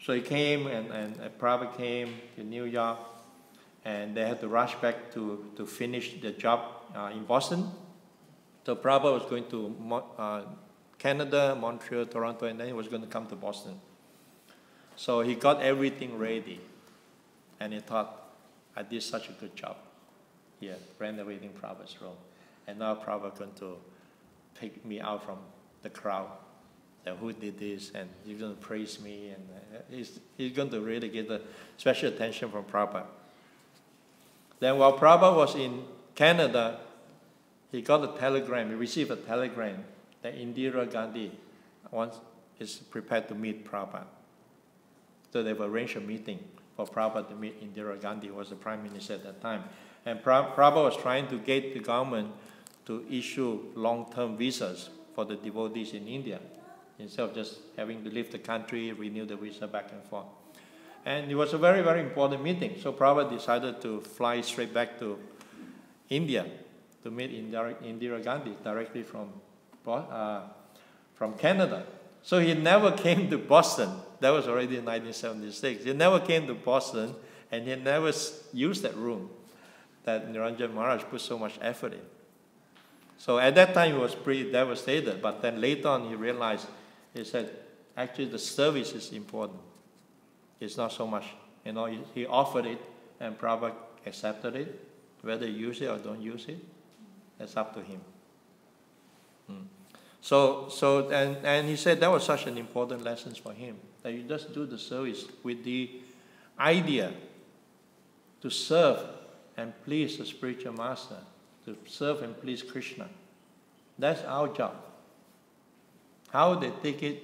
So he came, and Prabhupada came to New York, and they had to rush back to finish the job in Boston. So Prabhupada was going to Canada, Montreal, Toronto, and then he was going to come to Boston. So he got everything ready, and he thought, I did such a good job here, renovating Prabhupada's room. And now Prabhupada going to pick me out from the crowd, that who did this, and he's going to praise me, and he's going to really get the special attention from Prabhupada. Then while Prabhupada was in Canada, he got a telegram, he received a telegram that Indira Gandhi is prepared to meet Prabhupada. So they've arranged a meeting for Prabhupada to meet Indira Gandhi, who was the Prime Minister at that time. And Prabhupada was trying to get the government to issue long-term visas for the devotees in India, instead of just having to leave the country, renew the visa back and forth. And it was a very, very important meeting. So Prabhupada decided to fly straight back to India to meet Indira Gandhi directly from Canada. So he never came to Boston. That was already in 1976. He never came to Boston, and he never used that room that Niranjan Maharaj put so much effort in. So at that time, he was pretty devastated. But then later on, he realized, he said, actually the service is important. It's not so much, he offered it, and Prabhupada accepted it. Whether you use it or don't use it, that's up to him. And he said that was such an important lesson for him, that you just do the service with the idea to serve and please the spiritual master, to serve and please Krishna. That's our job. How they take it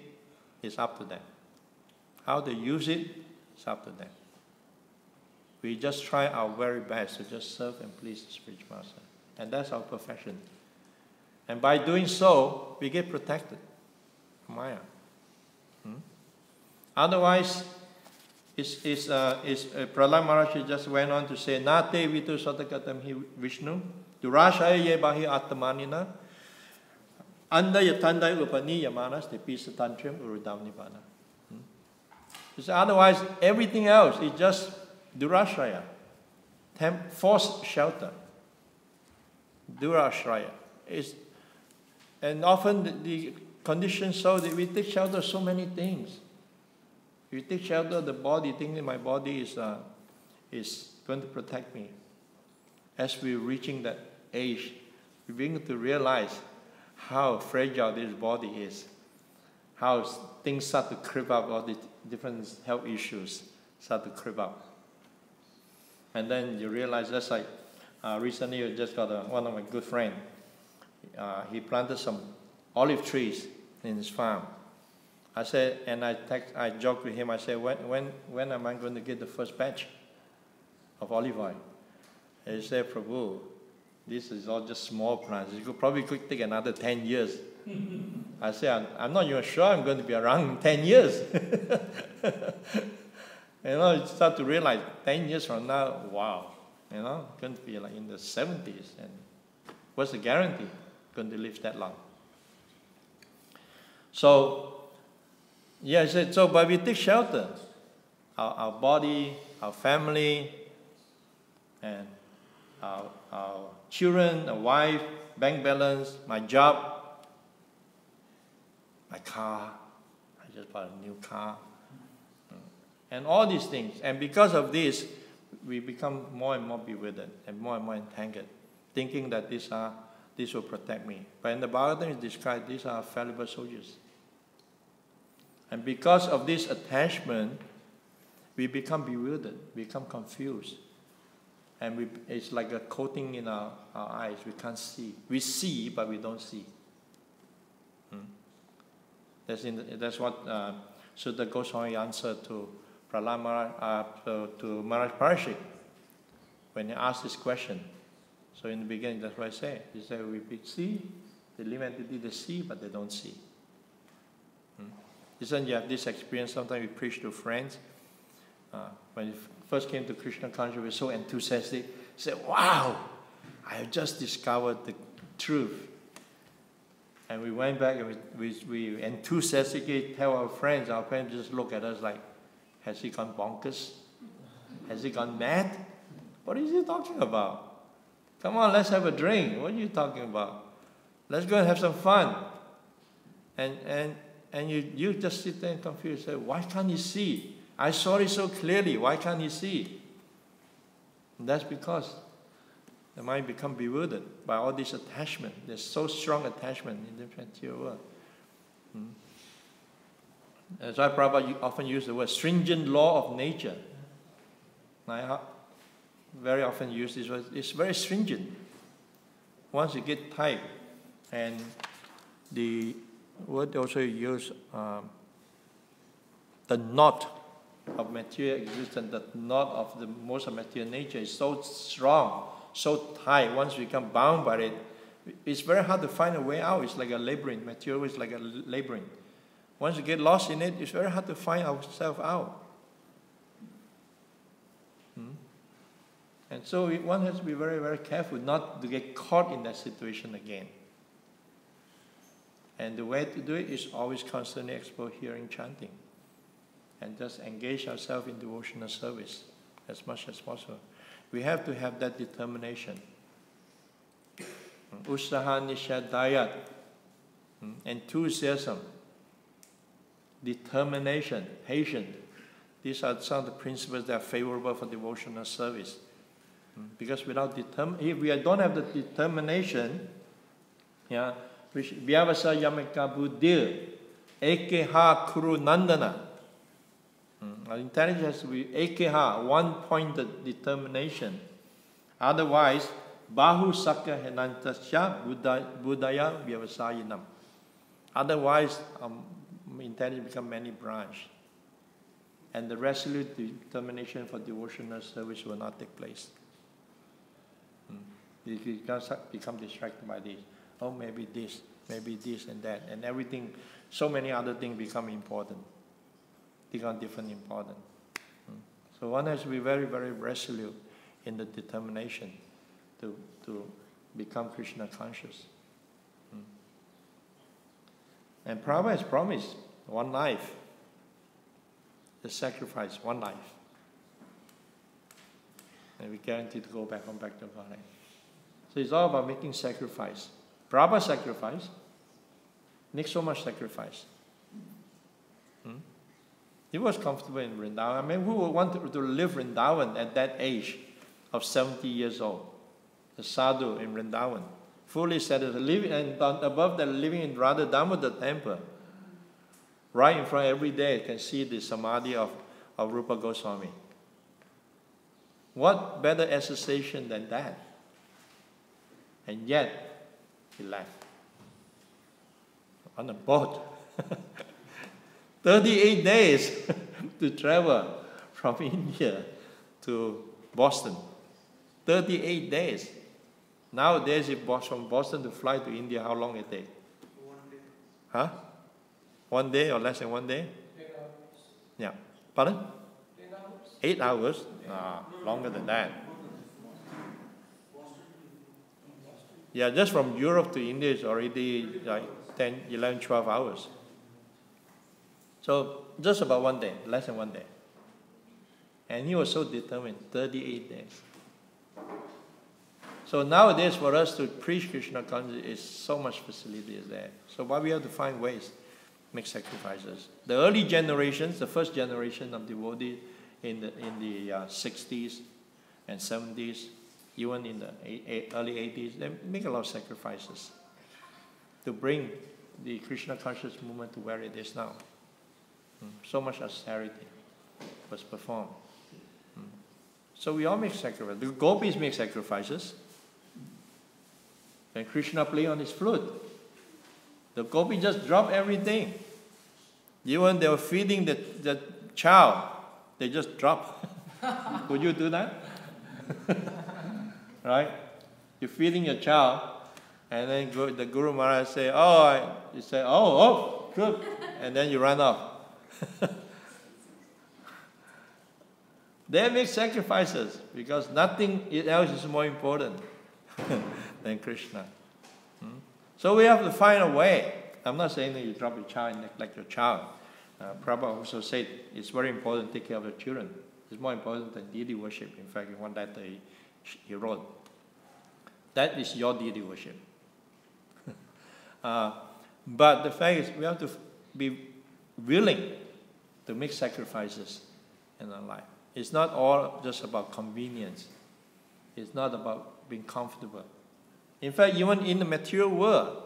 is up to them. How they use it is up to them. We just try our very best to just serve and please the spiritual master. And that's our profession. And by doing so, we get protected from Maya. Otherwise, Prahlad Maharaj just went on to say, Nate vitu satakatam hi Vishnu, durashaya ye bahi atmanina, anda yatandai upani yamanas te pisa tantrim urudam nibbana. Otherwise, everything else is just durashaya, forced shelter. Durashraya. And often the conditions so that we take shelter of so many things. We take shelter of the body, thinking my body is going to protect me. As we're reaching that age, we begin to realize how fragile this body is, how things start to creep up, all the different health issues start to creep up. And then you realize, that's like, recently I just got one of my good friends. He planted some olive trees in his farm. I said, and I joked with him, I said, when am I going to get the first batch of olive oil? And he said, Prabhu, this is all just small plants. It could take another 10 years. I said, I'm not even sure I'm going to be around in 10 years. You start to realize 10 years from now, wow, going to be like in the 70s. And what's the guarantee going to live that long? So, yeah, I said, but we take shelter. Our body, our family, and our children, a wife, bank balance, my job, my car. I just bought a new car. And all these things. And because of this, we become more and more bewildered and more entangled, thinking that this will protect me. But in the Bhagavatam, it's described these are fallible soldiers. And because of this attachment, we become bewildered, become confused. And it's like a coating in our eyes. We can't see. We see, but we don't see. That's what Sutta Goswami answered to Prahlad Maharaj, to Maharaj Parashik when he asked this question. So in the beginning, that's what I say. He said, we see, the living entity, they see, but they don't see. Listen, you have this experience, sometimes we preach to friends, When he first came to Krishna consciousness, he was so enthusiastic. He said, wow, I have just discovered the truth. And we went back and we enthusiastically tell our friends just look at us like, has he gone bonkers? Has he gone mad? What is he talking about? Come on, let's have a drink. What are you talking about? Let's go and have some fun. And you just sit there and confused. Say, why can't he see? I saw it so clearly. Why can't he see? And that's because the mind becomes bewildered by all this attachment. There's so strong attachment in the material world. That's why Prabhupada often use the word stringent law of nature. I very often use this word. It's very stringent. Once you get tight, and the word also use the knot of material existence, the knot of the most of material nature is so strong, so tight. Once we become bound by it, it's very hard to find a way out. It's like a labyrinth. Material is like a labyrinth. Once you get lost in it, it's very hard to find ourselves out. And so one has to be very, very careful not to get caught in that situation again. And the way to do it is always constantly explore hearing, chanting, and just engage ourselves in devotional service as much as possible. We have to have that determination. Usaha nishadayat, enthusiasm, determination, patience. These are some of the principles that are favorable for devotional service. Because without if we don't have the determination, which vyavasa yameka buddhir, ekeha kuru nandana. Our intelligence has to be ekeha, one-pointed determination. Otherwise, bahu sakya henantasya buddhaya vyavasayinam. Otherwise, intelligence becomes many branch. And the resolute determination for devotional service will not take place. You become distracted by this. Oh, maybe this and that. And everything, so many other things become important. Become different important. So one has to be very, very resolute in the determination to become Krishna conscious. And Prabhupada has promised one life. The sacrifice, one life. And we guarantee to go back to Hare. So it's all about making sacrifice. Prabhupada sacrifice makes so much sacrifice. He was comfortable in Vrindavan. I mean, who would want to live Vrindavan at that age of 70 years old? The sadhu in Vrindavan, fully satisfied, living, and above that, living in Radha Damodar temple. Right in front every day, you can see the samadhi of Rupa Goswami. What better association than that? And yet, he left on a boat. 38 days to travel from India to Boston. 38 days. Nowadays, if from Boston to fly to India, how long it takes? 1 day. Huh? 1 day or less than 1 day? 8 hours. Yeah. Pardon? 8 hours. 8 hours? Longer than that. Yeah, just from Europe to India is already like 10, 11, 12 hours. So just about 1 day, less than 1 day. And he was so determined, 38 days. So nowadays for us to preach Krishna consciousness is so much facility is there. So why we have to find ways, make sacrifices. The early generations, the first generation of devotees in the 60s and 70s, even in the early 80s, they make a lot of sacrifices to bring the Krishna conscious movement to where it is now. So much austerity was performed. So we all make sacrifices. The gopis make sacrifices. When Krishna played on his flute, the gopi just dropped everything. Even they were feeding the child, they just dropped. Would you do that? Right? You're feeding your child, and then the Guru Maharaj say, you say, good, and then you run off. They make sacrifices because nothing else is more important than Krishna. So we have to find a way. I'm not saying that you drop your child and neglect your child. Prabhupada also said it's very important to take care of your children. It's more important than deity worship. In fact, in one letter he wrote, that is your deity worship. But the fact is, we have to be willing to make sacrifices in our life. It's not all just about convenience. It's not about being comfortable. In fact, even in the material world,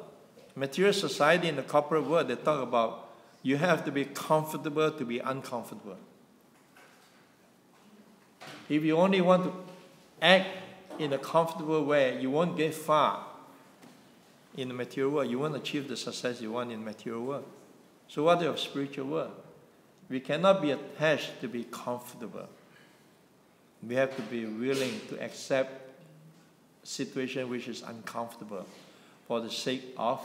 material society, in the corporate world, they talk about you have to be comfortable to be uncomfortable. If you only want to act in a comfortable way, you won't get far in the material world. You won't achieve the success you want in the material world. So what of spiritual world? We cannot be attached to be comfortable. We have to be willing to accept a situation which is uncomfortable for the sake of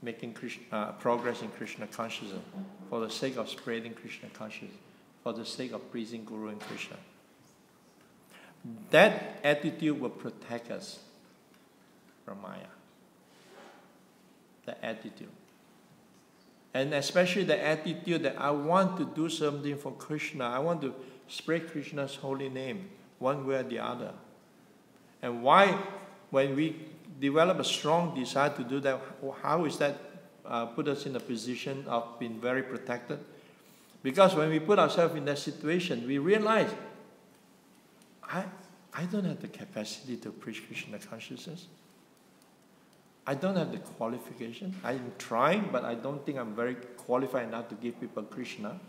making progress in Krishna consciousness, for the sake of spreading Krishna consciousness, for the sake of pleasing Guru and Krishna. That attitude will protect us from Maya. The attitude. And especially the attitude that I want to do something for Krishna. I want to spread Krishna's holy name, one way or the other. And why, when we develop a strong desire to do that, how is that put us in a position of being very protected? Because when we put ourselves in that situation, we realize, I don't have the capacity to preach Krishna consciousness. I don't have the qualification. I'm trying, but I don't think I'm very qualified enough to give people Krishna.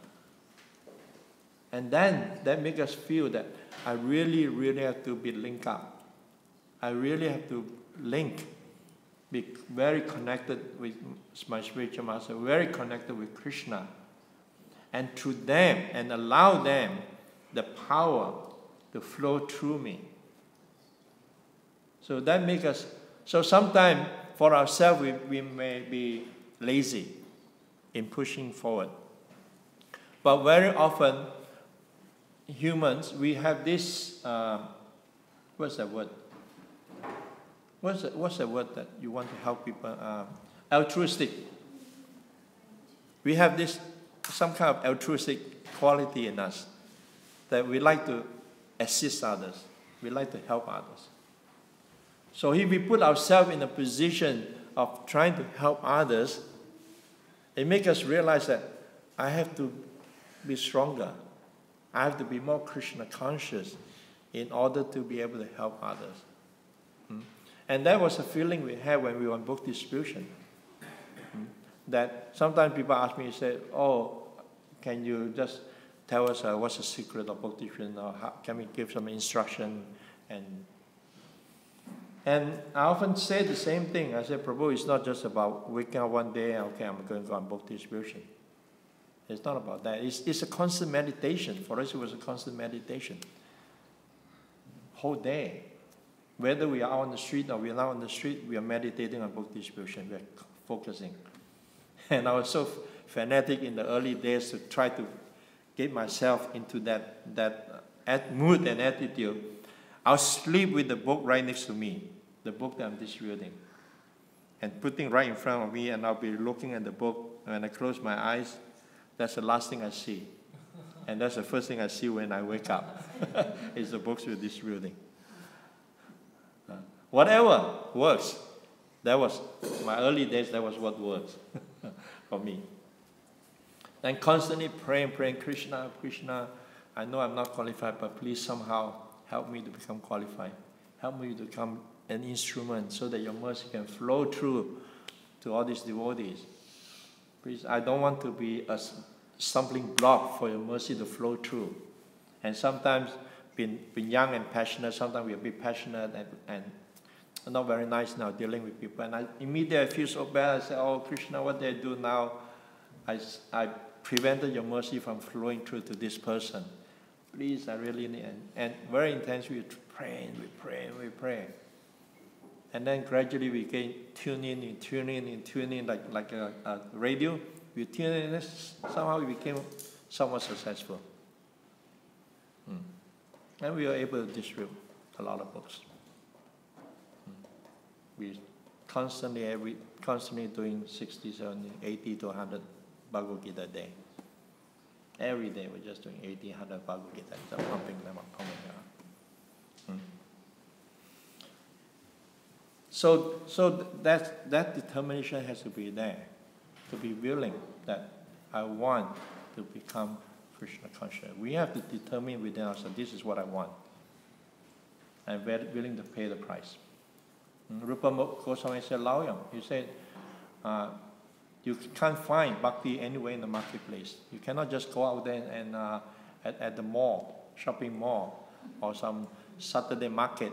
And then that makes us feel that I really, really have to be linked up. I really have to be very connected with my spiritual master, very connected with Krishna. And through them, and allow them the power to flow through me. So that makes us, so sometimes for ourselves we may be lazy in pushing forward. But very often, humans, we have this, what's that word? What's the word that you want to help people? Altruistic. We have this, some kind of altruistic quality in us that we like to assist others. We like to help others. So if we put ourselves in a position of trying to help others, it makes us realize that I have to be stronger. I have to be more Krishna conscious in order to be able to help others. And that was a feeling we had when we were on book distribution. That sometimes people ask me, say, oh, can you just tell us what's the secret of book distribution, or how, can we give some instruction? And I often say the same thing. I say, Prabhu, it's not just about waking up one day, okay, I'm going to go on book distribution. It's not about that. It's a constant meditation. For us, it was a constant meditation. Whole day. Whether we are on the street or we are not on the street, we are meditating on book distribution. We are focusing. And I was so fanatic in the early days to try to get myself into that mood and attitude. I'll sleep with the book right next to me, the book that I'm distributing, and putting right in front of me, and I'll be looking at the book. When I close my eyes, that's the last thing I see. And that's the first thing I see when I wake up, is the books we're distributing. Whatever works. That was my early days, that was what works for me. And constantly praying, Krishna, Krishna, I know I'm not qualified, but please somehow help me to become qualified. Help me to become an instrument so that your mercy can flow through to all these devotees. Please, I don't want to be a stumbling block for your mercy to flow through. And sometimes, being young and passionate, sometimes we're a bit passionate and not very nice now dealing with people. And I immediately feel so bad. I say, oh, Krishna, what did I do now? I prevented your mercy from flowing through to this person. Please, I really need, and very intensely we pray. And then gradually we can tune in like a radio. We tune in, somehow we became somewhat successful. And we are able to distribute a lot of books. We constantly doing 60, 70, 80 to 100 Bhagavad Gita a day. Every day we're just doing 80, 100 Bhagavad Gita, just pumping them up. So that determination has to be there, to be willing that I want to become Krishna conscious. We have to determine within ourselves, this is what I want. I'm very willing to pay the price. Rupa Goswami said, Laoyam, he said, you can't find bhakti anywhere in the marketplace. You cannot just go out there and at the mall, shopping mall, or some Saturday market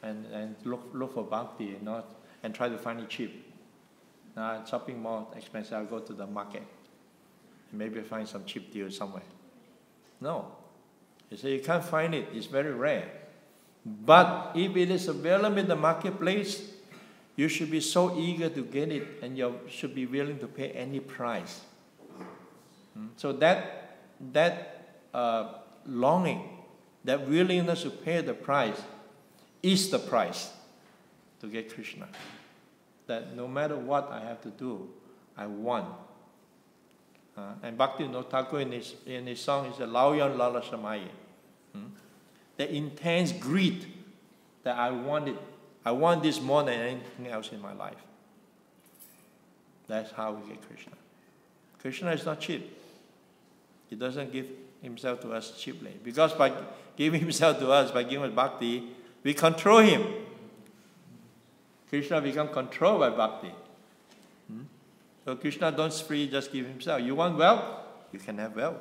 and look for bhakti, and try to find it cheap. Shopping mall expensive, I'll go to the market. Maybe find some cheap deal somewhere. No. He said you can't find it, it's very rare. But if it is available in the marketplace, you should be so eager to get it, and you should be willing to pay any price. So that longing, that willingness to pay the price is the price to get Krishna. That no matter what I have to do, I want. And Bhaktivinoda Thakur in his song, he said, Laoyan Lala Samaye. The intense greed that I want it. I want this more than anything else in my life. That's how we get Krishna. Krishna is not cheap. He doesn't give himself to us cheaply. Because by giving himself to us, by giving us bhakti, we control him. Krishna becomes controlled by bhakti. So Krishna don't free just give himself. You want wealth? You can have wealth.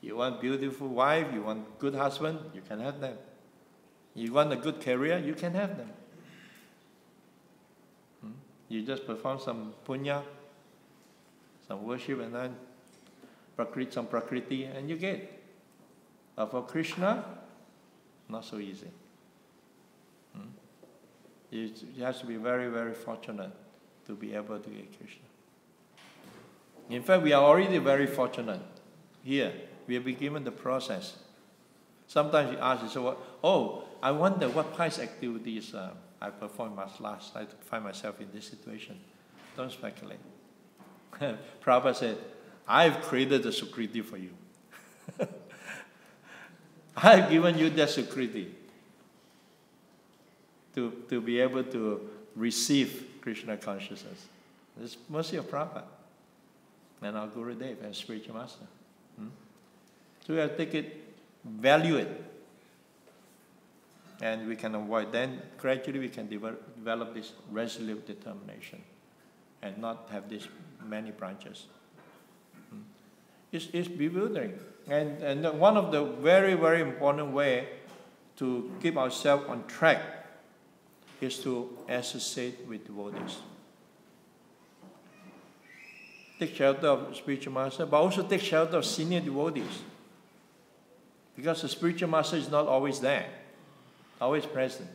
You want beautiful wife, you want good husband, you can have them. You want a good career, you can have them. You just perform some punya, some worship, and then some prakriti, and you get. But for Krishna, not so easy. You have to be very, very fortunate to be able to get Krishna. In fact, we are already very fortunate here. We have been given the process. Sometimes you ask, so I wonder what past activities I performed last night to find myself in this situation. Don't speculate. Prabhupada said, I've created the Sukriti for you. I've given you that Sukriti to be able to receive Krishna consciousness. It's mercy of Prabhupada and our Guru Dev and spiritual master. So we have to take it, value it, and we can avoid. Then gradually we can develop this resolute determination and not have these many branches. It's bewildering. And one of the very, very important way to keep ourselves on track is to associate with devotees. Take shelter of spiritual master, but also take shelter of senior devotees. Because the spiritual master is not always there, always present.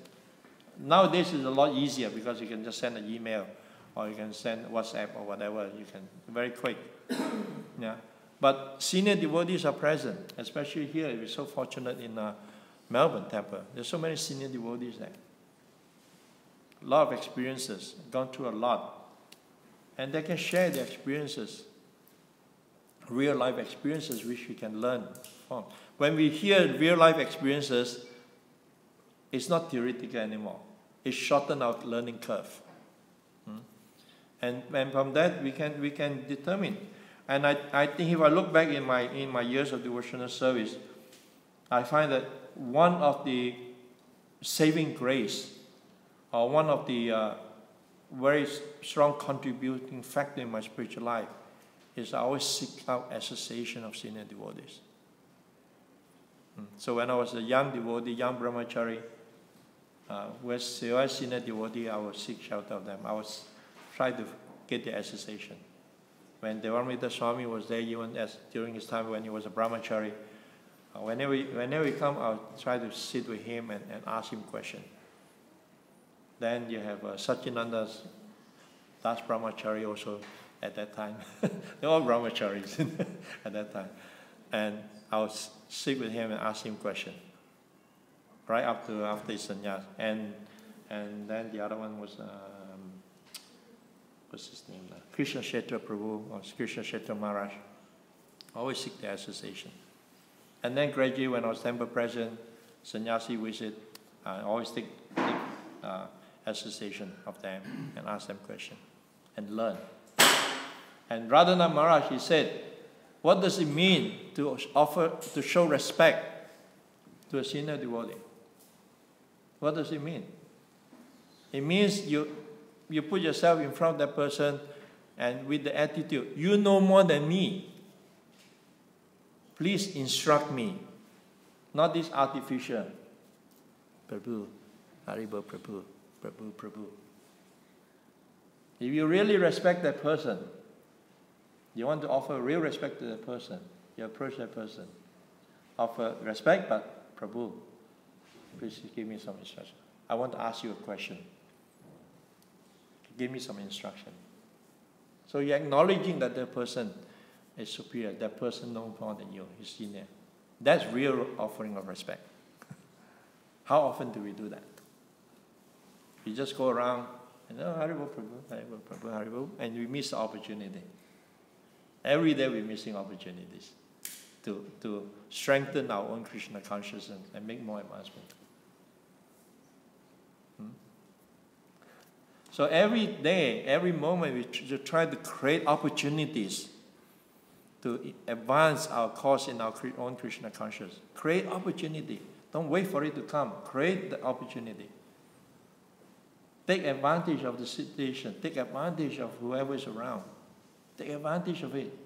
Nowadays it's a lot easier because you can just send an email or you can send WhatsApp or whatever. You can very quick. Yeah. But senior devotees are present, especially here. We're so fortunate in Melbourne temple. There's so many senior devotees there. A lot of experiences, gone through a lot. And they can share their experiences, real life experiences which we can learn from. When we hear real life experiences, it's not theoretical anymore. It shortens our learning curve. And from that we can determine. And I think if I look back in my years of devotional service, I find that one of the saving grace, or one of the very strong contributing factor in my spiritual life, is I always seek out association of senior devotees. So when I was a young devotee, young Brahmachari, with senior devotee, I would seek shelter of them. I was try to get the association. When Devamrita Swami was there, even during his time when he was a Brahmachari, whenever he come, I'll try to sit with him and ask him questions. Then you have Satchinanda's Das Brahmachari also at that time. They're all Brahmacharis at that time. And I was sit with him and ask him questions. Right after his sannyas. And then the other one was, what's his name? Krishna Kshetra Prabhu, or Krishna Kshetra Maharaj. Always seek their association. And then gradually when I was temple president, sannyasi visit, I always take association of them and ask them questions and learn. And Radhanath Maharaj, he said, what does it mean to show respect to a senior devotee? What does it mean? It means you put yourself in front of that person and with the attitude, you know more than me. Please instruct me. Not this artificial. Prabhu, Haribo Prabhu, Prabhu, Prabhu. If you really respect that person, you want to offer real respect to that person, you approach that person. Offer respect, but Prabhu, please give me some instruction. I want to ask you a question. Give me some instruction. So you're acknowledging that that person is superior, that person knows more than you, is senior. That's real offering of respect. How often do we do that? We just go around and, oh, Haribo Prabhu, Haribo Prabhu, Haribo, and we miss the opportunity. Every day we're missing opportunities to strengthen our own Krishna consciousness and make more advancement. So every day, every moment, we try to create opportunities to advance our cause in our own Krishna consciousness. Create opportunity. Don't wait for it to come. Create the opportunity. Take advantage of the situation. Take advantage of whoever is around. Take advantage of it.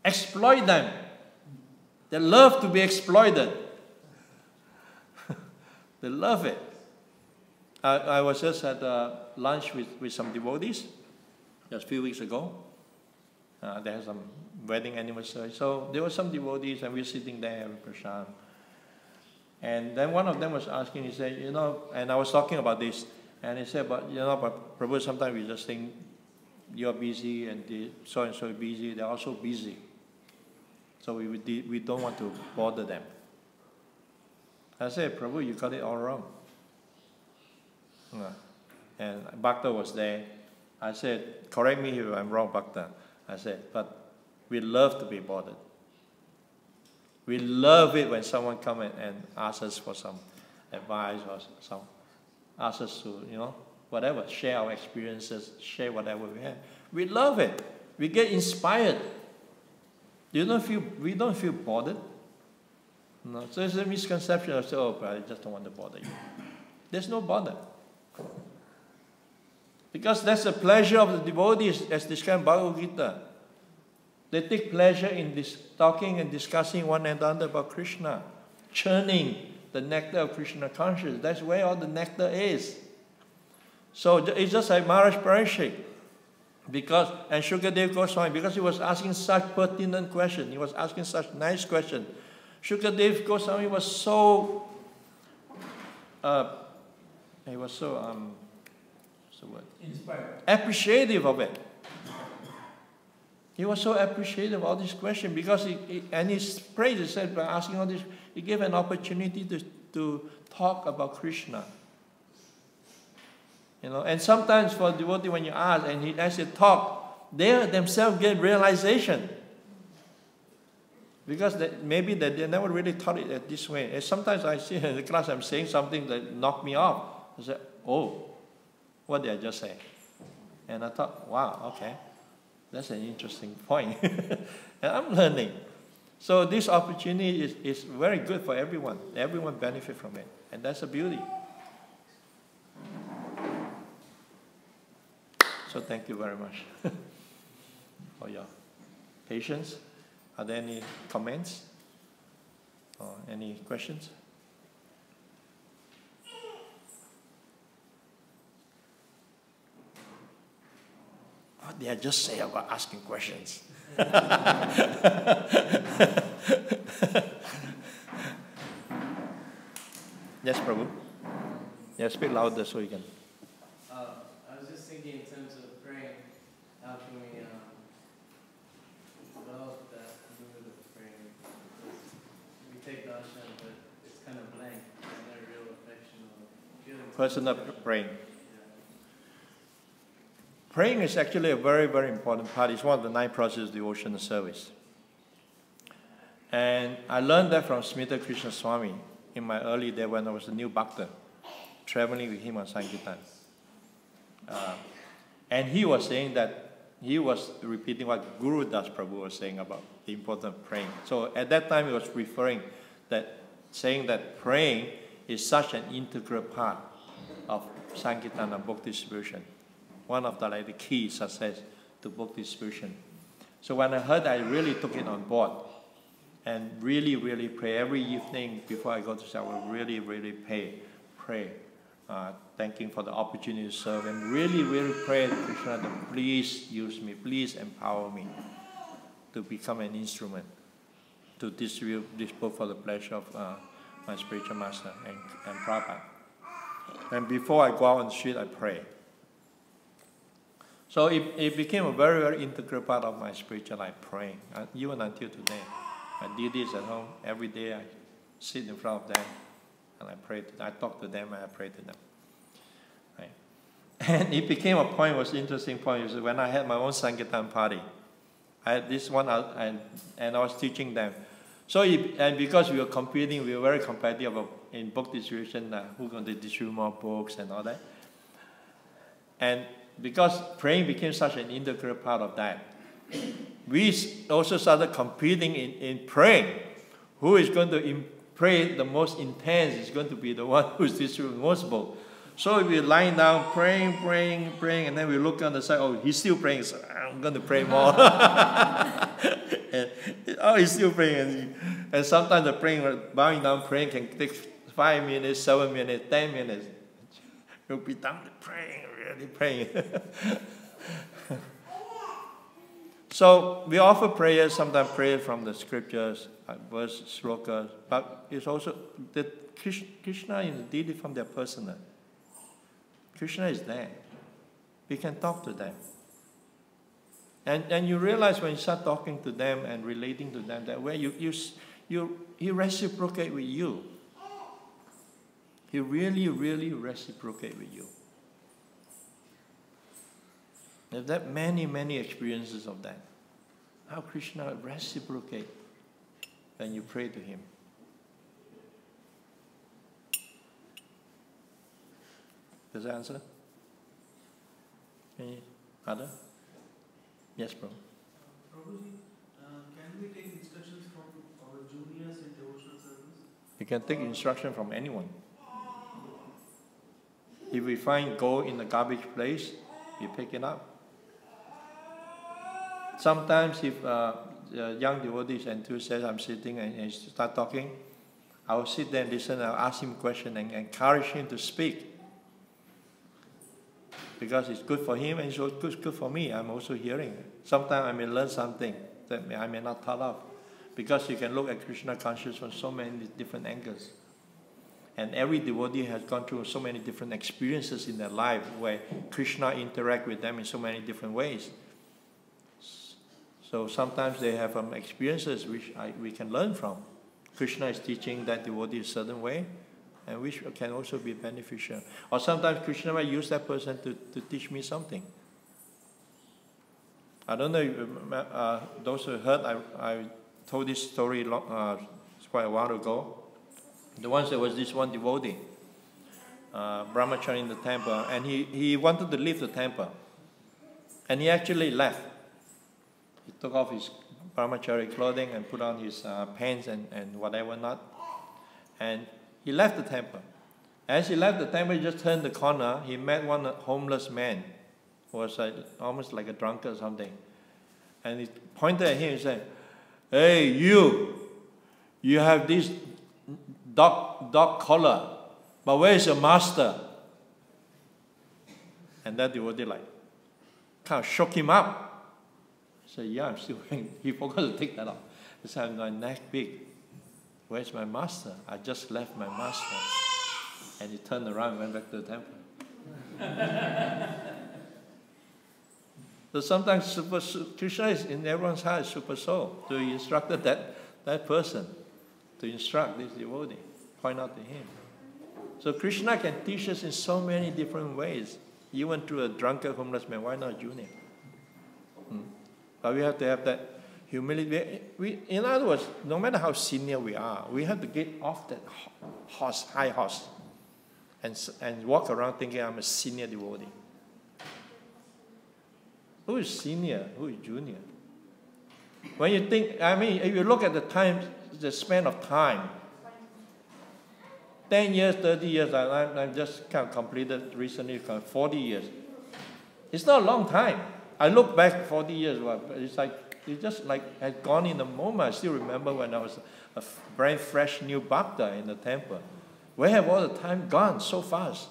Exploit them. They love to be exploited. They love it. I was just at lunch with some devotees just a few weeks ago. They had some wedding anniversary. So there were some devotees and we were sitting there with Prashant. And then one of them was asking, he said, you know, and I was talking about this. And he said, but you know, but Prabhu, sometimes we just think you're busy and so-and-so busy. They're also busy. So we don't want to bother them. I said, Prabhu, you got it all wrong. And Bhakta was there. I said, correct me if I'm wrong, Bhakta. I said, but we love to be bothered. We love it when someone comes and asks us for some advice or asks us to, you know, whatever, share our experiences, share whatever we have. We love it. We get inspired. We don't feel bothered. No. So it's a misconception of, oh, but I just don't want to bother you. There's no bother. Because that's the pleasure of the devotees as described in Bhagavad Gita. They take pleasure in talking and discussing one another about Krishna, churning the nectar of Krishna consciousness. That's where all the nectar is. So it's just like Maharaj Parishik. And Shukadev Goswami, because he was asking such pertinent questions, he was asking such nice questions. Shukadev Goswami was so, what's the word? Inspired. Appreciative of it. He was so appreciative of all these questions because his praise, he said, by asking all this, he gave an opportunity to talk about Krishna. You know, and sometimes for a devotee, when you ask and as you talk, they themselves get realization. Because maybe they never really thought it this way. And sometimes I see in the class I'm saying something that knocked me off. I said, oh, what did I just say? And I thought, wow, okay. That's an interesting point. And I'm learning. So this opportunity is very good for everyone. Everyone benefits from it. And that's a beauty. So thank you very much for your patience. Are there any comments or any questions? What did I just say about asking questions? Yes, Prabhu. Yeah, speak louder so you can. I was just thinking in terms of praying, how can we develop that mood of praying personal praying. Praying is actually a very, very important part. It's one of the 9 processes of devotional service. And I learned that from Śrīmad Krishna Swami in my early day when I was a new bhakta, traveling with him on Sankirtan. And he was saying that, he was repeating what Guru Das Prabhu was saying about the importance of praying. So at that time he was referring that, saying that praying is such an integral part of Sankirtan and book distribution. One of the key success to book distribution. So when I heard, I really took it on board and really, really pray every evening before I go to sleep. I will really, really pray, thanking for the opportunity to serve, and really, really pray to Krishna that please use me, please empower me to become an instrument to distribute this book for the pleasure of my spiritual master and Prabhupada. And before I go out on the street, I pray. So it became a very, very integral part of my spiritual life, praying, even until today. I do this at home every day. I sit in front of them and I pray. I talk to them and I pray to them. Right? And it became a point, was an interesting point, was when I had my own Sankirtan party. I had this one, and I was teaching them. So, and because we were competing, we were very competitive in book distribution, who's going to distribute more books and all that. And because praying became such an integral part of that, we also started competing in praying. Who is going to pray the most intense is going to be the one who's distributing most books. So we're lying down, praying, and then we look on the side, oh, he's still praying, so I'm going to pray more. Oh, he's still praying. And sometimes the praying, bowing down praying can take 5 minutes, 7 minutes, 10 minutes. You'll be done praying, really praying. So we offer prayers, sometimes prayer from the scriptures, verse, slokas, but it's also that Krishna did it from their personal. Krishna is there. We can talk to them. And you realize when you start talking to them and relating to them that way, he reciprocates with you. He really, really reciprocates with you. There's that many experiences of that. How Krishna reciprocates when you pray to him. Does that answer? Any other? Yes, bro. Prabhuji, can we take instructions from our juniors in devotional service? You can take instruction from anyone. If we find gold in the garbage place, you pick it up. Sometimes if young devotees enthusiast, I'm sitting and start talking, I will sit there and listen, I'll ask him questions and encourage him to speak. Because it's good for him and it's good for me. I'm also hearing. Sometimes I may learn something that I may not thought of. Because you can look at Krishna consciousness from so many different angles. And every devotee has gone through so many different experiences in their life where Krishna interacts with them in so many different ways. So sometimes they have experiences which we can learn from. Krishna is teaching that devotee a certain way, and which can also be beneficial. Or sometimes Krishna might use that person to teach me something. I don't know, those who heard, I told this story quite a while ago. There was this one devotee, Brahmachari in the temple, and he wanted to leave the temple. And he actually left. He took off his Brahmachari clothing and put on his pants and whatever not. And he left the temple. As he left the temple, he just turned the corner. He met one homeless man who was almost like a drunkard or something. And he pointed at him and said, "Hey, you have this dog collar, but where is your master?" And that devotee kind of shook him up. He said, "Yeah, I'm still wearing." He forgot to take that off. He said, "My neck big. Where's my master? I just left my master." And he turned around and went back to the temple. So sometimes Krishna is in everyone's heart, super soul. So he instructed that person to instruct this devotee, point out to him. So Krishna can teach us in so many different ways. Even through a drunkard, homeless man, why not junior? But we have to have that humility. In other words, no matter how senior we are, we have to get off that high horse and walk around thinking I'm a senior devotee. Who is senior? Who is junior? When you think, if you look at the span of time, 10 years, 30 years, I've just kind of completed recently 40 years. It's not a long time. I look back 40 years, it's just like had gone in a moment. I still remember when I was a brand fresh new bhakta in the temple. Where have all the time gone so fast?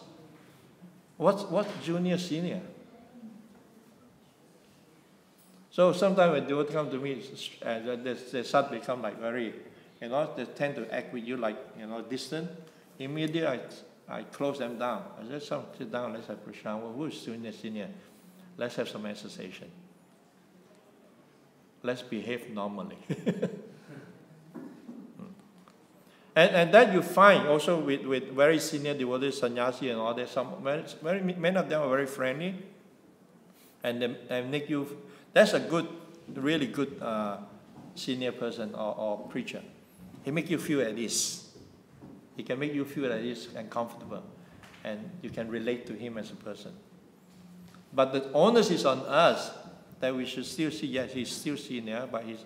What's junior, senior? So sometimes when devotees come to me, they start to become like very, they tend to act with you like, distant. Immediately I close them down. I just sit down, let's have Prashant. Well, who is junior, senior? Let's have some association. Let's behave normally. And that you find also with very senior devotees, sannyasi and all that. Many of them are very friendly, and they make you. That's a good, really good senior person or preacher. He make you feel at ease. He can make you feel at ease and comfortable, and you can relate to him as a person. But the onus is on us that we should still see, yes, he's still senior, but he's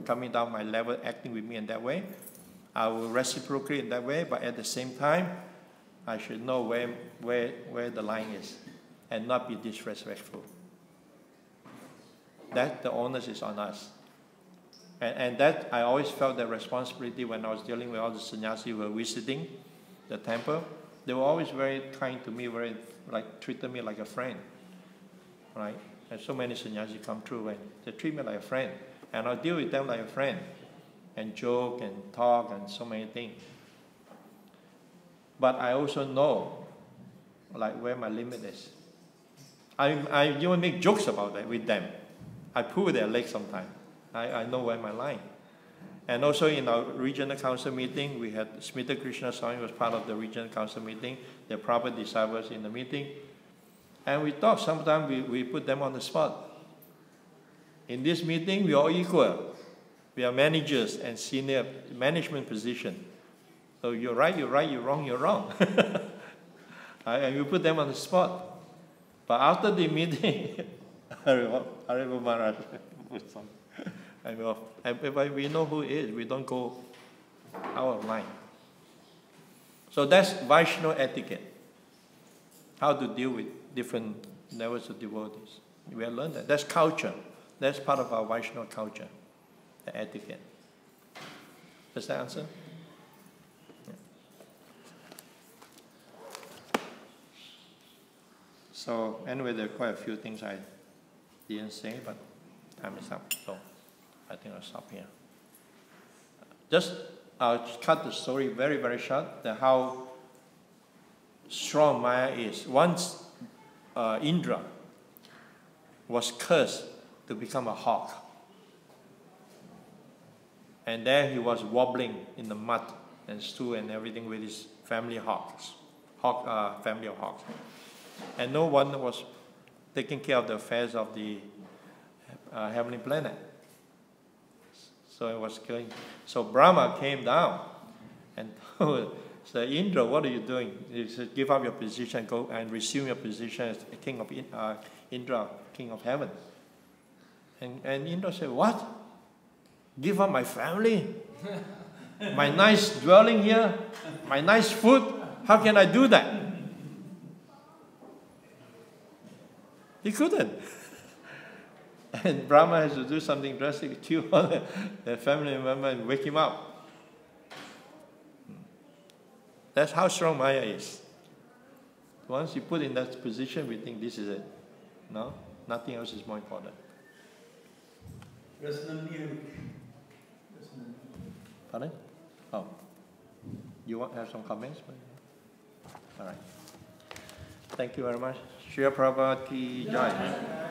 coming down my level, acting with me in that way. I will reciprocate in that way, but at the same time, I should know where the line is and not be disrespectful. That the onus is on us. And that I always felt that responsibility when I was dealing with all the sannyasi who were visiting the temple. They were always very kind to me, treated me like a friend. Right? And so many sannyasi come through and they treat me like a friend. And I'll deal with them like a friend and joke and talk and so many things. But I also know where my limit is. I even make jokes about that with them. I pull their legs sometimes. I know where my line. And also in our regional council meeting, we had Smita Krishna Swami was part of the regional council meeting, the Prabhupada disciples in the meeting. And we talk, sometimes we put them on the spot. In this meeting, we are all equal. We are managers and senior management position. So you're right, you're wrong, you're wrong. And we put them on the spot. But after the meeting, Hare Maharaj, we know who it is. We don't go out of line. So that's Vaishnava etiquette. How to deal with different levels of devotees. We have learned that. That's culture. That's part of our Vaishnava culture, the etiquette. Does that answer? Yeah. So anyway, there are quite a few things I didn't say, but time is up. So I think I'll stop here. I'll cut the story very, very short, that how strong Maya is. Once Indra was cursed to become a hawk. And there he was wobbling in the mud and stew and everything with his family hawks, family of hawks. And no one was taking care of the affairs of the heavenly planet. So it was killing. So Brahma came down and said, Indra, what are you doing? He said, give up your position, go and resume your position as king of Indra, king of heaven. And Indra said, what? Give up my family? My nice dwelling here? My nice food? How can I do that? He couldn't. And Brahma has to do something drastic, kill the family member and wake him up. That's how strong Maya is. Once you put in that position, we think this is it. No? Nothing else is more important. Pardon? Oh. You want to have some comments? All right. Thank you very much. Shri Prabhupada ki jai.